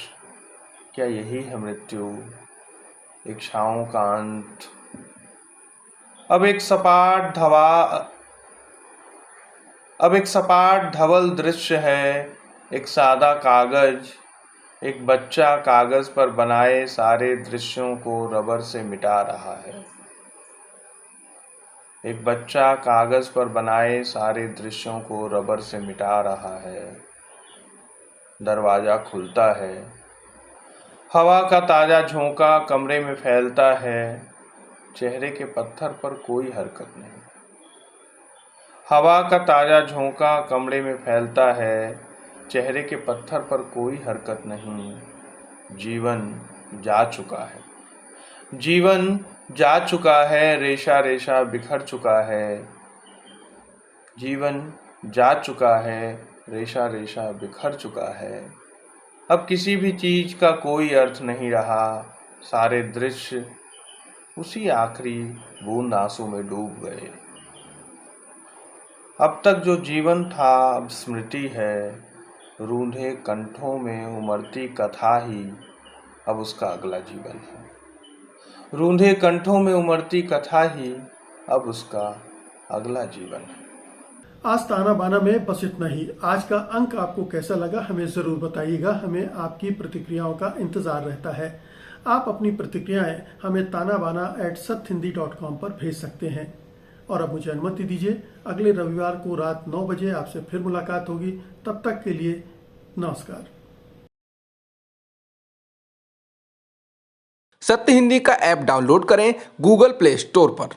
क्या यही है मृत्यु, इच्छाओं का अंत। अब एक सपाट धवल दृश्य है। एक सादा कागज, एक बच्चा कागज पर बनाए सारे दृश्यों को रबर से मिटा रहा है। एक बच्चा कागज पर बनाए सारे दृश्यों को रबर से मिटा रहा है। दरवाजा खुलता है। हवा का ताजा झोंका कमरे में फैलता है। चेहरे के पत्थर पर कोई हरकत नहीं। हवा का ताजा झोंका कमरे में फैलता है। चेहरे के पत्थर पर कोई हरकत नहीं। जीवन जा चुका है। जीवन जा चुका है, रेशा रेशा बिखर चुका है। जीवन जा चुका है, रेशा रेशा बिखर चुका है। अब किसी भी चीज का कोई अर्थ नहीं रहा। सारे दृश्य उसी आखिरी बूंद आंसू में डूब गए। अब तक जो जीवन था अब स्मृति है। रूंधे कंठों में उमड़ती कथा ही अब उसका अगला जीवन है। रूंधे कंठों में उमड़ती कथा ही अब उसका अगला जीवन है। आज ताना बाना में बस इतना ही। आज का अंक आपको कैसा लगा हमें जरूर बताइएगा। हमें आपकी प्रतिक्रियाओं का इंतजार रहता है। आप अपनी प्रतिक्रियाएं हमें tanaBana@sathindi.com पर भेज सकते हैं। और अब मुझे अनुमति दीजिए, अगले रविवार को रात 9 बजे आपसे फिर मुलाकात होगी। तब तक के लिए नमस्कार। सत्य हिंदी का ऐप डाउनलोड करें गूगल प्ले स्टोर पर।